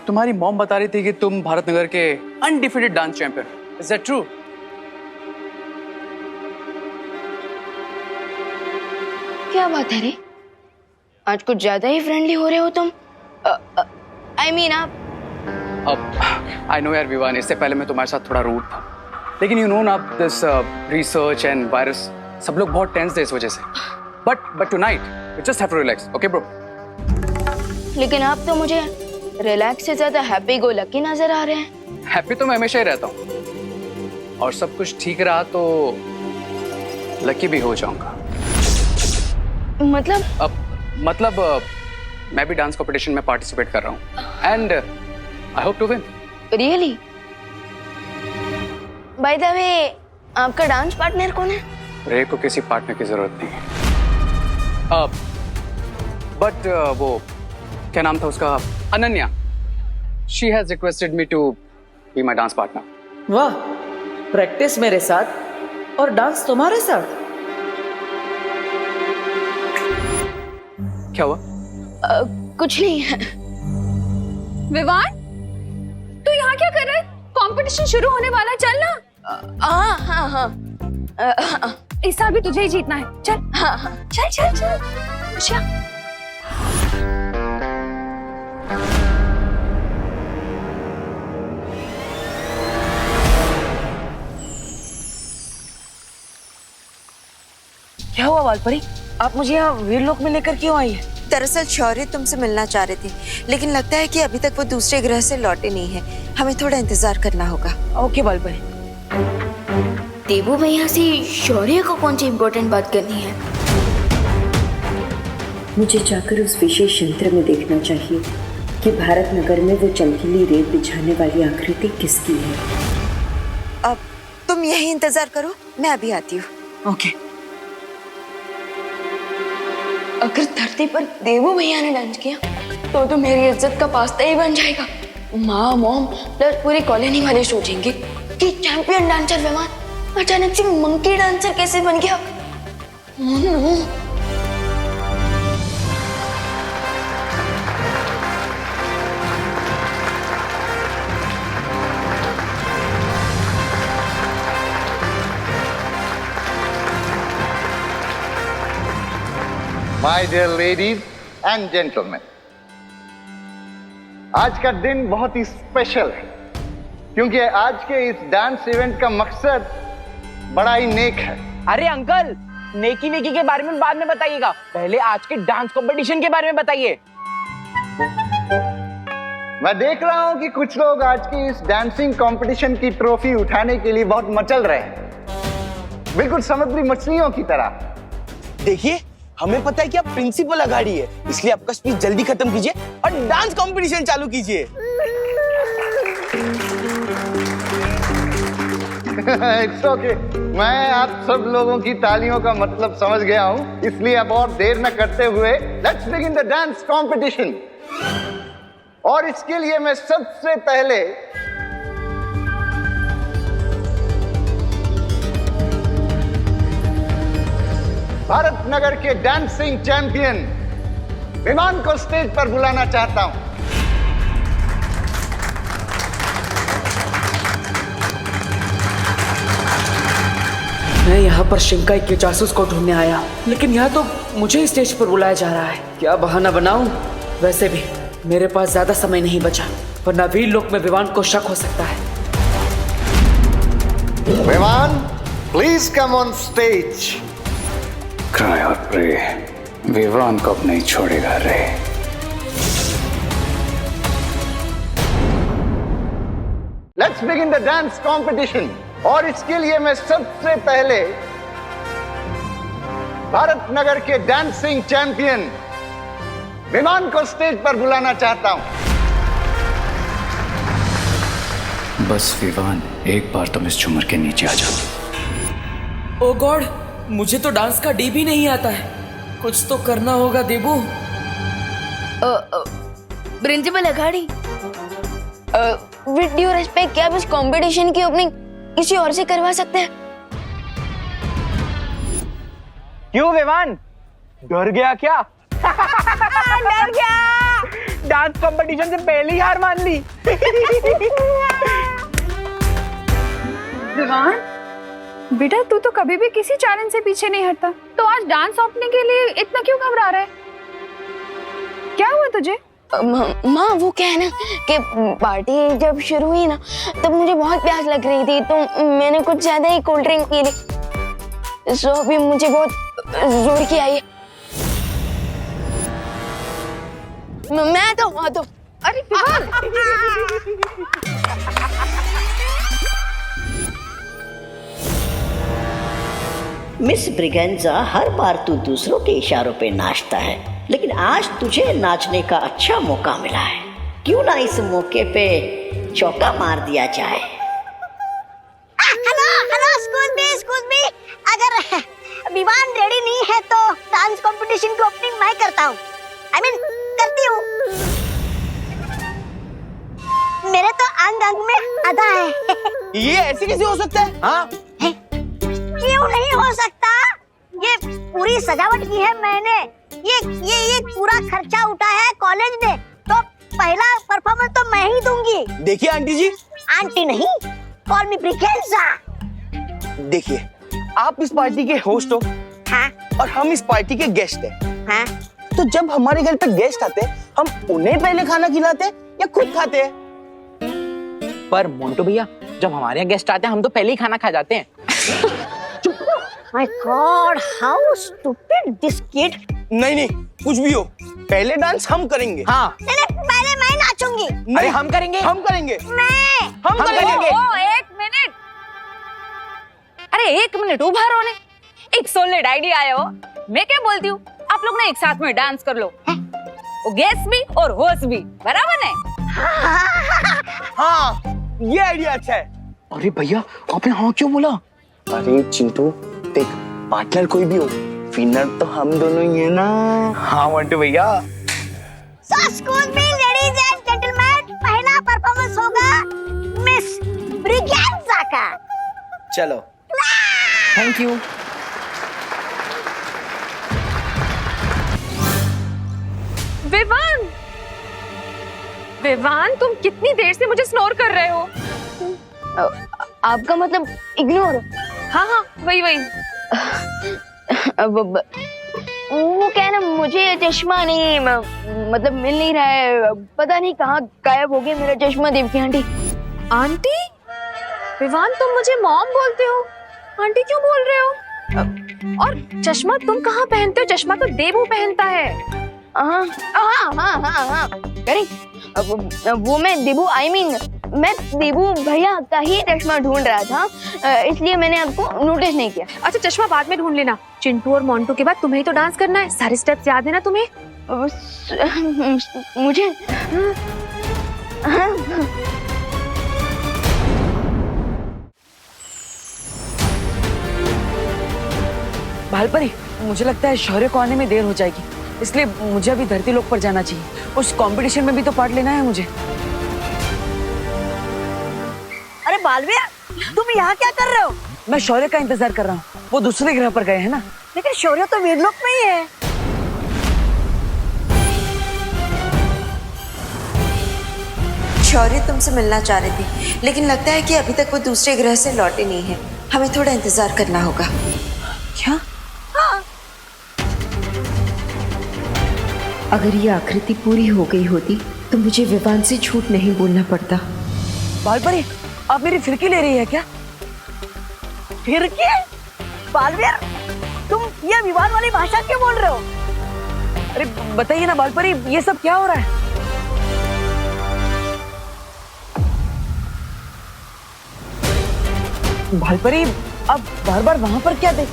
तुम्हारी मॉम बता रही थी कि तुम भारत नगर के undefeated dance champion, is that true? क्या बात है रे, आज कुछ ज्यादा ही फ्रेंडली हो रहे हो तुम। I mean, आप अब आई नो यार विवान, इससे पहले मैं तुम्हारे साथ थोड़ा रूड था, लेकिन यू नो ना दिस रिसर्च एंड वायरस, सब लोग बहुत टेंस थे इस वजह से। But tonight you just have to relax, okay bro? लेकिन आप तो मुझे रिलैक्स से ज्यादा हैप्पी गो लकी नजर आ रहे हैं। हैप्पी तो मैं हमेशा ही रहता हूँ, और सब कुछ ठीक रहा तो लकी भी हो जाऊंगा। मतलब मैं भी डांस कंपटीशन में पार्टिसिपेट कर रहा हूँ and I hope to win. Really? By the way, आपका डांस पार्टनर कौन है? रे को किसी पार्टनर की जरूरत नहीं है। बट वो क्या नाम था उसका, Ananya, she has requested me to be my dance partner. वाह, प्रैक्टिस मेरे साथ और डांस तुम्हारे साथ? क्या हुआ? कुछ नहीं है। विवान, तू यहाँ क्या कर रहा है? कंपटीशन शुरू होने वाला, चल ना। हाँ। इस साल भी तुझे ही जीतना है, चल। हाँ। चल। खुशियाँ। क्या हुआ वालपरी, आप मुझे यहाँ वीरलोक में लेकर क्यों आई है? दरअसल शौर्य तुमसे मिलना चाह रहे थे, लेकिन लगता है कि अभी तक वो दूसरे ग्रह से लौटे नहीं है। हमें थोड़ा इंतजार करना होगा। ओके वालपरी। देवू भैया से शौर्य को कौन सी इम्पोर्टेंट बात करनी है? मुझे जाकर उस विशेष यंत्र में देखना चाहिए कि भारत नगर में वो चमकीली रेत बिछाने वाली आकृति किसकी है। अब तुम यही इंतजार करो, मैं अभी आती हूँ। ओके। अगर धरती पर देवू भैया ने डांस किया तो मेरी इज्जत का पास्ता ही बन जाएगा। माँ, मॉम प्लस पूरी कॉलोनी वाले सोचेंगे कि चैंपियन डांसर विमान अचानक से मंकी डांसर कैसे बन गया। My dear ladies and gentleman, आज का दिन बहुत ही स्पेशल है क्योंकि आज के इस डांस इवेंट का मकसद बड़ा ही नेक है। अरे अंकल, नेकी वेकी के बारे में बाद में बताइएगा, पहले आज के डांस कंपटीशन के बारे में बताइए। मैं देख रहा हूं कि कुछ लोग आज की इस डांसिंग कंपटीशन की ट्रॉफी उठाने के लिए बहुत मचल रहे हैं, बिल्कुल समुद्री मछलियों की तरह। देखिए, हमें पता है कि आप प्रिंसिपल अगाड़ी है, इसलिए आपका स्पीच जल्दी खत्म कीजिए और डांस कंपटीशन चालू कीजिए। इट्स ओके, मैं आप सब लोगों की तालियों का मतलब समझ गया हूं, इसलिए अब और देर न करते हुए let's begin the dance competition. और इसके लिए मैं सबसे पहले भारत नगर के डांसिंग चैंपियन विमान को स्टेज पर बुलाना चाहता हूं। मैं यहाँ पर शिंकाई के जासूस को ढूंढने आया, लेकिन यहाँ तो मुझे ही स्टेज पर बुलाया जा रहा है। क्या बहाना बनाऊं? वैसे भी मेरे पास ज्यादा समय नहीं बचा, वरना वीर लोक में विवान को शक हो सकता है। विमान, please come on stage. Cry और प्रे, विवान को अब नहीं छोड़ेगा रे। Let's begin the dance competition. और इसके लिए मैं सबसे पहले भारत नगर के डांसिंग चैंपियन विमान को स्टेज पर बुलाना चाहता हूं। बस विवान, एक बार तुम इस झूमर के नीचे आ जाओ। ओ गॉड, मुझे तो डांस का डी भी नहीं आता है। कुछ तो करना होगा Debu. Principal Aghadi, with due respect, क्या आप इस कंपटीशन की ओपनिंग किसी और से करवा सकते हैं? क्यों विवान, डर गया क्या? डर गया। डांस कंपटीशन से पहले ही हार मान ली। विवान बेटा, तू तो कभी भी किसी चैलेंज से पीछे नहीं हटता, तो आज डांस ओपनिंग के लिए इतना क्यों घबरा रहा है? क्या हुआ तुझे? माँ, वो क्या है ना कि पार्टी जब शुरू हुई ना, तब मुझे बहुत प्यास लग रही थी, तो मैंने कुछ ज्यादा ही कोल्ड ड्रिंक पी ली। सो अभी मुझे बहुत जोर की आई है। मैं तो अरे विवान! मिस ब्रिगेंजा, हर बार तू दूसरों के इशारों पे नाचता है, लेकिन आज तुझे नाचने का अच्छा मौका मिला है। क्यों ना इस मौके पे चौका मार दिया जाए? Hello, excuse me. अगर विमान रेडी नहीं है तो डांस कंपटीशन की ओपनिंग मैं करता हूँ। करती हूँ। मेरे तो अंग अंग में अदा है। ये ऐसे कैसे हो सकता है? हाँ, क्यों नहीं हो सकता? ये पूरी सजावट की है मैंने। ये पूरा खर्चा उठा है कॉलेज ने, तो पहला परफॉर्मेंस तो मैं ही दूंगी। देखिए आंटी जी। आंटी नहीं, कॉल मी ब्रिगेंजा। देखिए, आप इस पार्टी के होस्ट हो। हाँ? और हम इस पार्टी के गेस्ट हैं। हाँ? तो जब हमारे घर पे गेस्ट आते हैं, हम उन्हें पहले खाना खिलाते हैं या खुद खाते हैं? पर मोंटू भैया, जब हमारे यहाँ गेस्ट आते हैं हम तो पहले ही खाना खा जाते हैं। My God, how stupid this kid! नहीं, कुछ भी हो, पहले डांस हम करेंगे। हाँ। नहीं, पहले मैं नाचूंगी। अरे हम करेंगे। हम करेंगे। हम करेंगे। एक मिनट, अरे एक मिनट, उभा रहो ने। एक सॉलिड आइडिया आया हो। मैं क्या बोलती हूँ, आप लोग ना एक साथ में डांस कर लो। वो गेस्ट भी और होस्ट भी, बराबर है? हाँ, ये आइडिया अच्छा है। अरे भैया, आपने हाँ क्यों बोला? अरे चिंटू, देख, पार्टनर कोई भी हो, विनर तो हम दोनों ही है ना। हाँ मोंटू भैया। So excuse me, ladies and gentlemen, पहला परफॉर्मेंस होगा मिस ब्रिगेंजा का। चलो। Thank you. विवान, तुम कितनी देर से मुझे स्नोर कर रहे हो? आपका मतलब इग्नोर? हाँ, वही। वो क्या है ना, मुझे चश्मा नहीं मतलब मिल नहीं रहा है। पता नहीं कहाँ गायब हो गया मेरा चश्मा। देवकी आंटी। आंटी? विवान, तुम मुझे मॉम बोलते हो, आंटी क्यों बोल रहे हो? और चश्मा तुम कहाँ पहनते हो? चश्मा तो देबू पहनता है। हाँ। वो मैं देबू मैं देबू भैया का ही चश्मा ढूंढ रहा था, इसलिए मैंने आपको नोटिस नहीं किया। अच्छा, चश्मा बाद में ढूंढ लेना। चिंटू और मोंटू के बाद तुम्हें ही तो डांस करना है। सारे स्टेप्स याद है ना तुम्हें? मुझे भालपरी, मुझे लगता है शौर्य को आने में देर हो जाएगी, इसलिए मुझे अभी धरती लोक पर जाना चाहिए। उस कंपटीशन में भी तो पार्ट लेना है मुझे। अरे बालवीर, तुम यहाँ क्या कर रहे हो? मैं शौर्य का इंतजार कर रहा हूँ, वो दूसरे ग्रह पर गए हैं ना। लेकिन शौर्य तो वीरलोक में ही है। शौर्य तुमसे मिलना चाह रही थी, लेकिन लगता है कि अभी तक वो दूसरे ग्रह से लौटे नहीं है। हमें थोड़ा इंतजार करना होगा। क्या? हाँ। अगर ये आकृति पूरी हो गई होती तो मुझे विवान से झूठ नहीं बोलना पड़ता। बालपरी, आप मेरी फिरकी ले रही है क्या? फिरकी? बालवीर, तुम ये विवान वाली भाषा क्यों बोल रहे हो? अरे बताइए ना बालपरी, ये सब क्या हो रहा है? बालपरी, आप बार बार वहां पर क्या देख?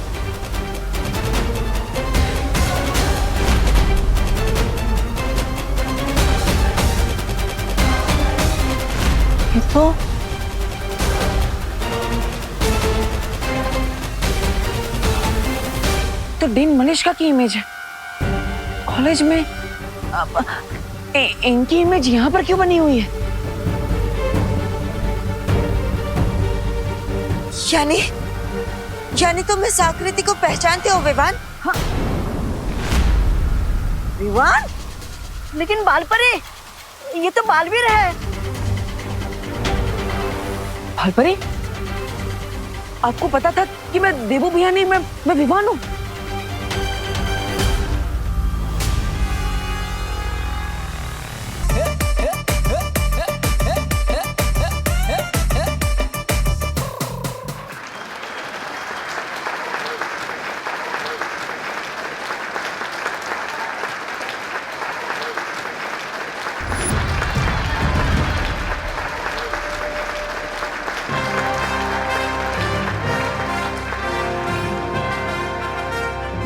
तो डीन मनीषा की इमेज है कॉलेज में। इनकी इमेज यहाँ पर क्यों बनी हुई है? यानी तुम इस आकृति को पहचानते हो विवान? हाँ। विवान? लेकिन बालपरी, ये तो बालवीर है। बालपरी, आपको पता था कि मैं देवू भैया नहीं, मैं विवान हूँ।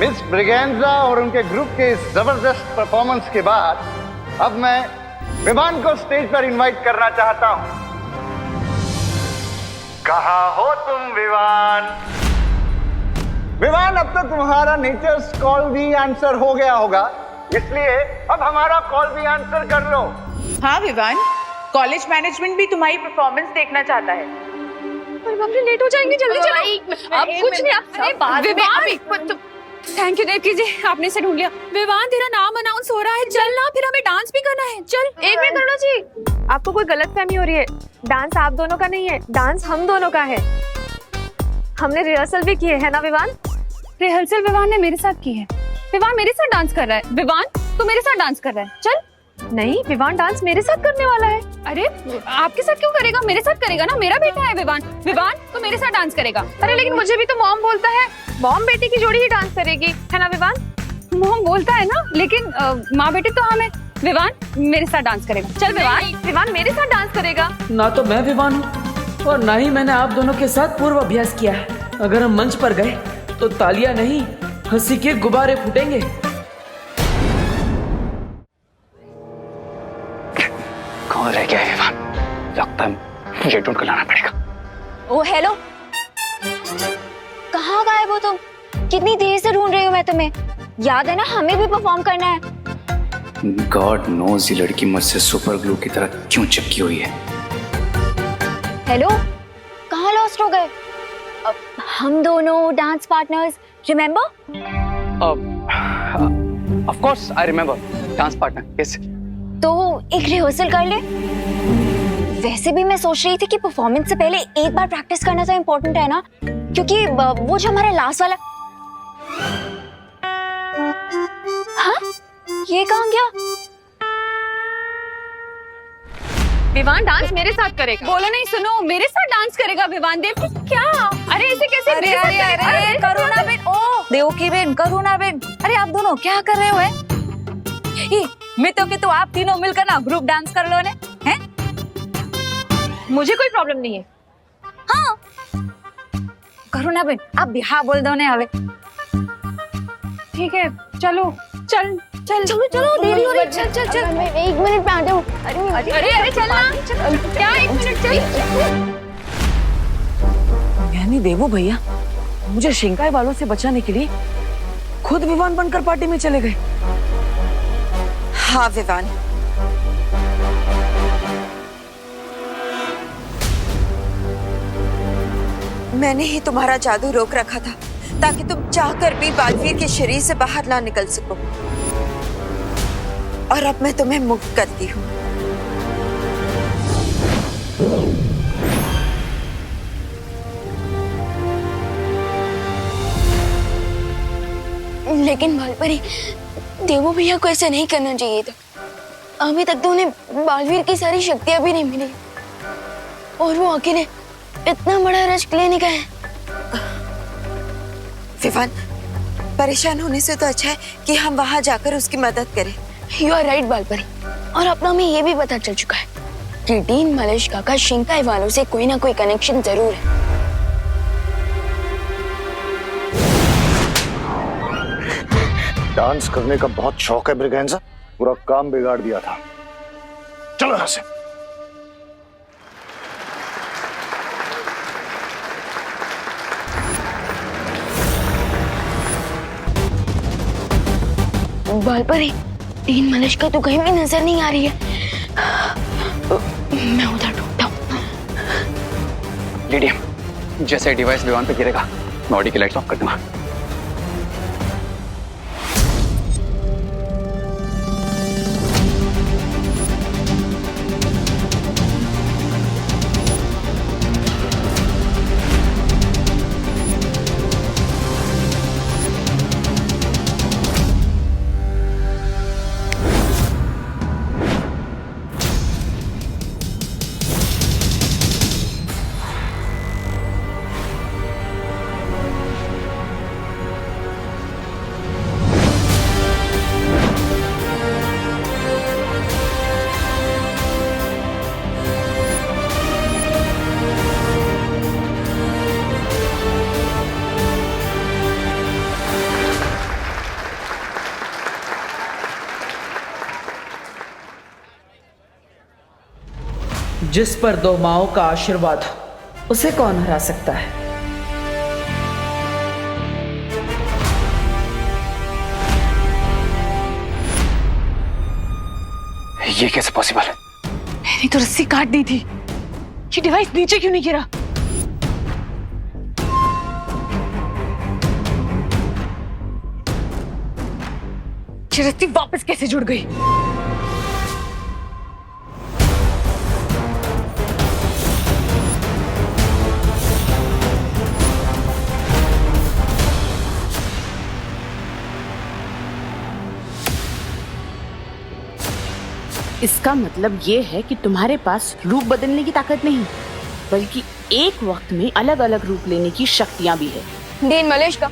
मिस ब्रिगेंजा और उनके ग्रुप के इस जबरदस्त परफॉर्मेंस के बाद अब मैं विवान को स्टेज पर इनवाइट करना चाहता हूं। कहाँ हो तुम विवान? विवान, अब तो तुम्हारा नेचर्स कॉल भी आंसर हो गया होगा, इसलिए अब हमारा कॉल भी आंसर कर लो। हाँ विवान, कॉलेज मैनेजमेंट भी तुम्हारी परफॉर्मेंस देखना चाहता है। हम लेट हो जाएंगे, जल्दी चलो। अब कुछ नहीं। थैंक यू देवकी जी, आपने इसे ढूंढ लिया। विवान, तेरा नाम अनाउंस हो रहा है, चल ना, फिर हमें डांस भी करना है। चल। एक मिनट करुणा जी, आपको कोई गलतफहमी हो रही है। डांस आप दोनों का नहीं है, डांस हम दोनों का है। हमने रिहर्सल भी की है ना विवान? रिहर्सल विवान ने मेरे साथ की है। विवान मेरे साथ डांस कर रहा है। विवान, तू मेरे साथ डांस कर रहा है। चल। नहीं, विवान डांस मेरे साथ करने वाला है। अरे आपके साथ क्यों करेगा? मेरे साथ करेगा ना, मेरा बेटा है विवान। विवान, तू मेरे साथ डांस करेगा। अरे लेकिन मुझे भी तो मॉम बोलता है, मॉम बेटी की जोड़ी ही डांस करेगी, है ना विवान? मॉम बोलता है ना, लेकिन माँ बेटे तो हमें। विवान मेरे साथ डांस करेगा। चल विवान। विवान मेरे साथ डांस करेगा। ना तो मैं विवान हूँ और ना ही मैंने आप दोनों के साथ पूर्व अभ्यास किया है। अगर हम मंच पर गए तो तालियां नहीं, हंसी के गुब्बारे फूटेंगे। कौन रह गया है विवान? लगता है मुझे ढूंढ कर लाना पड़ेगा। ओ हेलो, कहाँ गायब हो तुम? कितनी देर से ढूंढ रही हूँ मैं तुम्हें। याद है ना, हमें भी परफॉर्म करना है। गॉड नोज ये लड़की मुझसे सुपर ग्लू की तरह क्यों चिपकी हुई है। हेलो, कहाँ लॉस्ट हो गए? हम दोनों dance partners, remember? Of course I remember, dance partner. Yes. तो एक रिहर्सल कर ले। वैसे भी मैं सोच रही थी कि परफॉर्मेंस से पहले एक बार प्रैक्टिस करना तो इम्पोर्टेंट है ना, क्योंकि वो जो हमारा लास्ट वाला। हाँ, ये कहाँ गया? विवान डांस मेरे साथ करेगा। बोलो नहीं, सुनो, मेरे साथ डांस करेगा विवान। देव क्या? अरे इसे कैसे? अरे करुणा बेन, ओ देवकी बेन, करुणा बेन, अरे आप दोनों क्या कर रहे हो? मैं तो कि तो आप तीनों मिलकर ना ग्रुप डांस कर लो ने, हैं? मुझे कोई प्रॉब्लम नहीं है। हाँ करुणा बेन, आप भी हाँ बोल दो ने हवे। ठीक है, चलो चल चल चलो चलो, देरी हो रही है। चल चल चल, मैं 1 मिनट में आता हूँ। अरे चलना। क्या 1 मिनट? चल। यानी देवू भैया मुझे शिंकाई वालों से बचाने के लिए खुद विवान बनकर पार्टी में चले गए। हाँ विवान, मैंने ही तुम्हारा जादू रोक रखा था ताकि तुम चाहकर भी बालवीर के शरीर से बाहर ना निकल सको, और अब मैं तुम्हें मुक्त करती हूँ। लेकिन बालपरी, देवू भैया को ऐसा नहीं करना चाहिए था। अभी तक तो उन्हें बालवीर की सारी शक्तियां भी नहीं मिली और वो अकेले इतना बड़ा रिस्क लेने गए। विवान, परेशान होने से तो अच्छा है कि हम वहां जाकर उसकी मदद करें। You are right Balpari. और अपना में ये भी पता चल चुका है कि डीन मलेशिका का शिंकाई वालों से कोई ना कोई कनेक्शन जरूर है। डांस करने का बहुत शौक है ब्रिगेंजा, पूरा काम बिगाड़ दिया था। चलो यहां से। बालपरी, डीन मलेशिका तो कहीं भी नजर नहीं आ रही है। मैं उधर ढूंढता हूँ। लीडियम, जैसे डिवाइस विमान पे गिरेगा मैं ऑडी की लाइट ऑफ कर दूंगा। जिस पर दो माओं का आशीर्वाद हो, उसे कौन हरा सकता है? ये कैसे पॉसिबल है? मैंने तो रस्सी काट दी थी। ये डिवाइस नीचे क्यों नहीं गिरा? ये रस्सी वापस कैसे जुड़ गई? इसका मतलब ये है कि तुम्हारे पास रूप बदलने की ताकत नहीं, बल्कि एक वक्त में अलग अलग रूप लेने की शक्तियां भी है। डीन मलेशिका,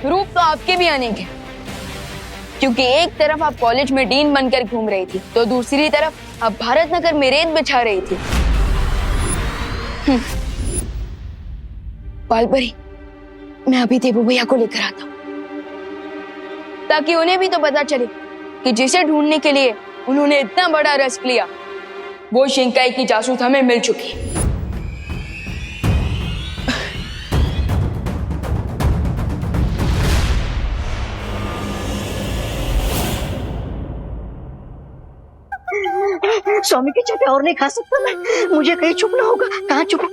रूप तो आपके भी अनेक है, क्योंकि एक तरफ आप कॉलेज में डीन बनकर घूम रही थी, तो दूसरी तरफ आप भारत नगर में रेत बिछा रही थी। बालपरी, मैं अभी देवू भैया को लेकर आता हूँ, ताकि उन्हें भी तो पता चले कि जिसे ढूंढने के लिए उन्होंने इतना बड़ा रिस्क लिया, वो शिंकाई की जासूस हमें मिल चुकी है। स्वामी के चटे और नहीं खा सकता मैं। मुझे कहीं छुपना होगा। कहाँ छुपा?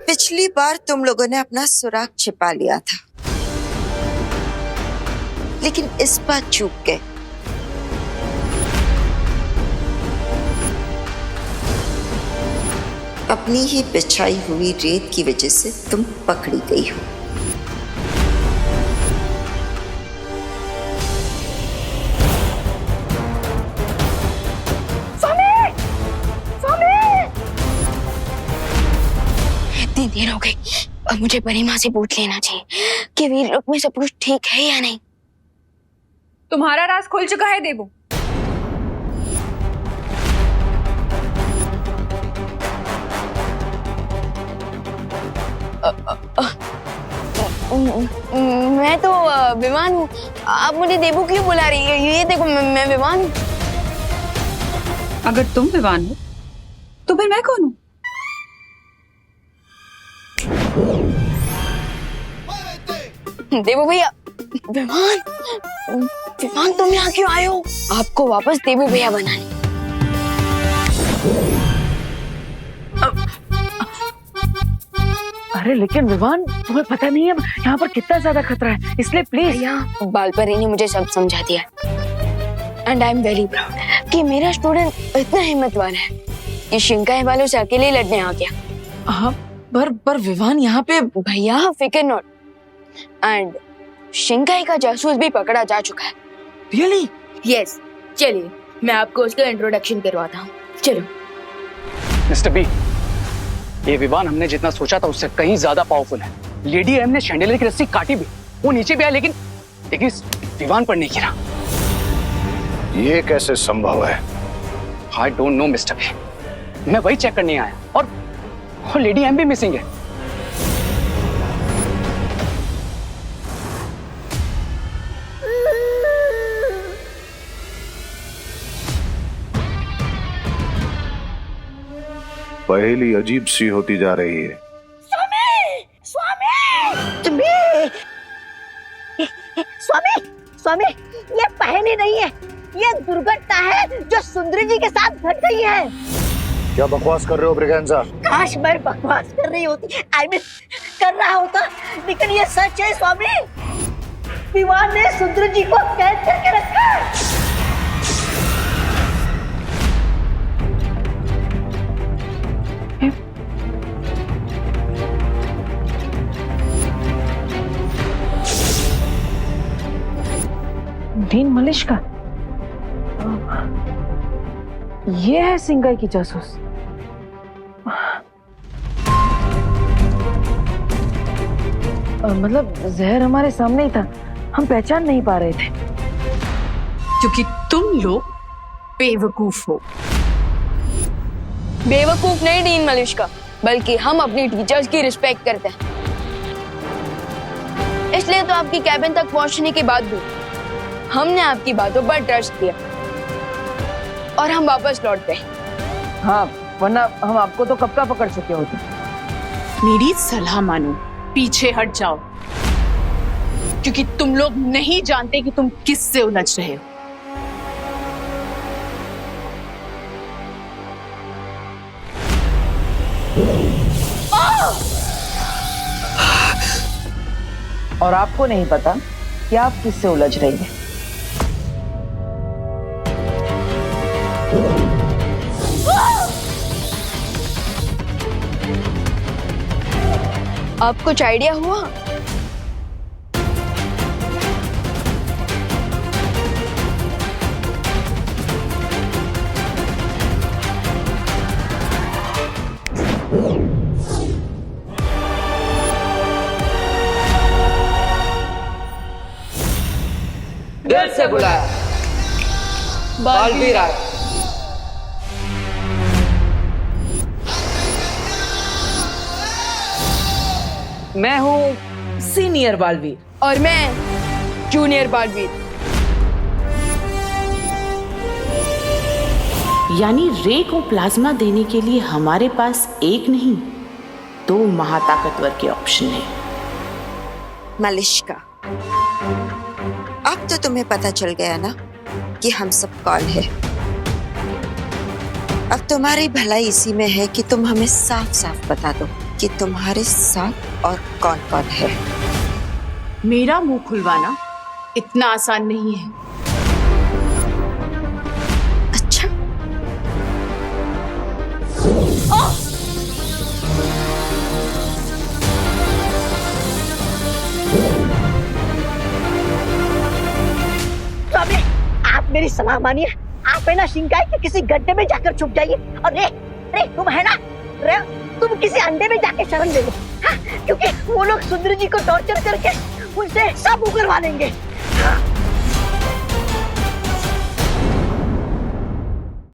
पिछली बार तुम लोगों ने अपना सुराग छिपा लिया था, लेकिन इस बार चूक गए। अपनी ही बिछाई हुई रेत की वजह से तुम पकड़ी गई हो। इतनी देर हो गई, अब मुझे परी माँ से पूछ लेना चाहिए कि वीर लोक में सब कुछ ठीक है या नहीं। तुम्हारा राज खुल चुका है देवू। मैं तो विमान हूँ। आप मुझे देवू क्यों बुला रही है? ये देखो, मैं विमान हूँ। अगर तुम विवान हो तो फिर मैं कौन हूँ? देवू भैया, विमान, विमान तुम यहाँ क्यों आए हो? आपको वापस देवू भैया बनाने। अरे लेकिन विवान, तुम्हें पता नहीं है यहाँ पर कितना ज्यादा खतरा है, इसलिए प्लीज। भैया, बालपरी ने मुझे सब समझा दिया। And I am very proud कि मेरा स्टूडेंट इतना हिम्मतवान है कि शिंकाई वालों से अकेले लड़ने आ गया। हाँ, पर विवान यहाँ पे। भैया फिकर नॉट, एंड शिंकाई का जासूस भी पकड़ा जा चुका है। रियली? यस, चलिए मैं आपको उसका इंट्रोडक्शन करवाता हूँ, चलो। मिस्टर बी, ये विवान हमने जितना सोचा था उससे कहीं ज्यादा पावरफुल है। लेडी एम ने शैंडलियर की रस्सी काटी भी, वो नीचे भी आया, लेकिन इस विवान पर नहीं गिरा। ये कैसे संभव है? I don't know mister B, मैं वही चेक करने आया और लेडी एम भी मिसिंग है। पहेली अजीब सी होती जा रही है। स्वामी, स्वामी, ये पहेली नहीं है, ये दुर्घटना है जो सुंदरी जी के साथ घट गई है। क्या बकवास कर रहे हो ब्रिगेंजा? काश मैं बकवास कर रही होती, कर रहा होता, लेकिन ये सच है स्वामी। विवान ने सुंदरी जी को कैद करके रखा है। डीन मलिश का ये है सिंगाई की जासूस। मतलब जहर हमारे सामने ही था, हम पहचान नहीं पा रहे थे। क्योंकि तुम लोग बेवकूफ हो। बेवकूफ नहीं डीन मलिश्का, बल्कि हम अपनी टीचर्स की रिस्पेक्ट करते हैं। इसलिए तो आपकी कैबिन तक पहुंचने के बाद भी हमने आपकी बातों पर ट्रस्ट किया और हम वापस लौट गए। हाँ, वरना हम आपको तो कब का पकड़ चुके होते। मेरी सलाह मानो, पीछे हट जाओ, क्योंकि तुम लोग नहीं जानते कि तुम किससे उलझ रहे हो। और आपको नहीं पता कि आप किससे उलझ रही हैं। आपको कुछ आइडिया हुआ? दिल से बुलाया बालवीर आए। मैं हूँ सीनियर बालवीर और मैं जूनियर बालवीर। यानी रे को प्लाज्मा देने के लिए हमारे पास एक नहीं, दो महाताकतवर के ऑप्शन है। मलिश्का, अब तो तुम्हें पता चल गया ना कि हम सब कौन है। अब तुम्हारी भलाई इसी में है कि तुम हमें साफ साफ बता दो कि तुम्हारे साथ और कौन कौन है। मेरा मुंह खुलवाना इतना आसान नहीं है। अच्छा, स्वामी, आप मेरी सलाह मानिए, आप है ना शिंकाई के किसी गड्ढे में जाकर छुप जाइए और रे तुम है ना, रे तुम किसी अंडे में जाके शरण ले लो। हाँ, क्योंकि वो लोग सुंदरी जी को टॉर्चर करके उनसे सब उगलवा लेंगे।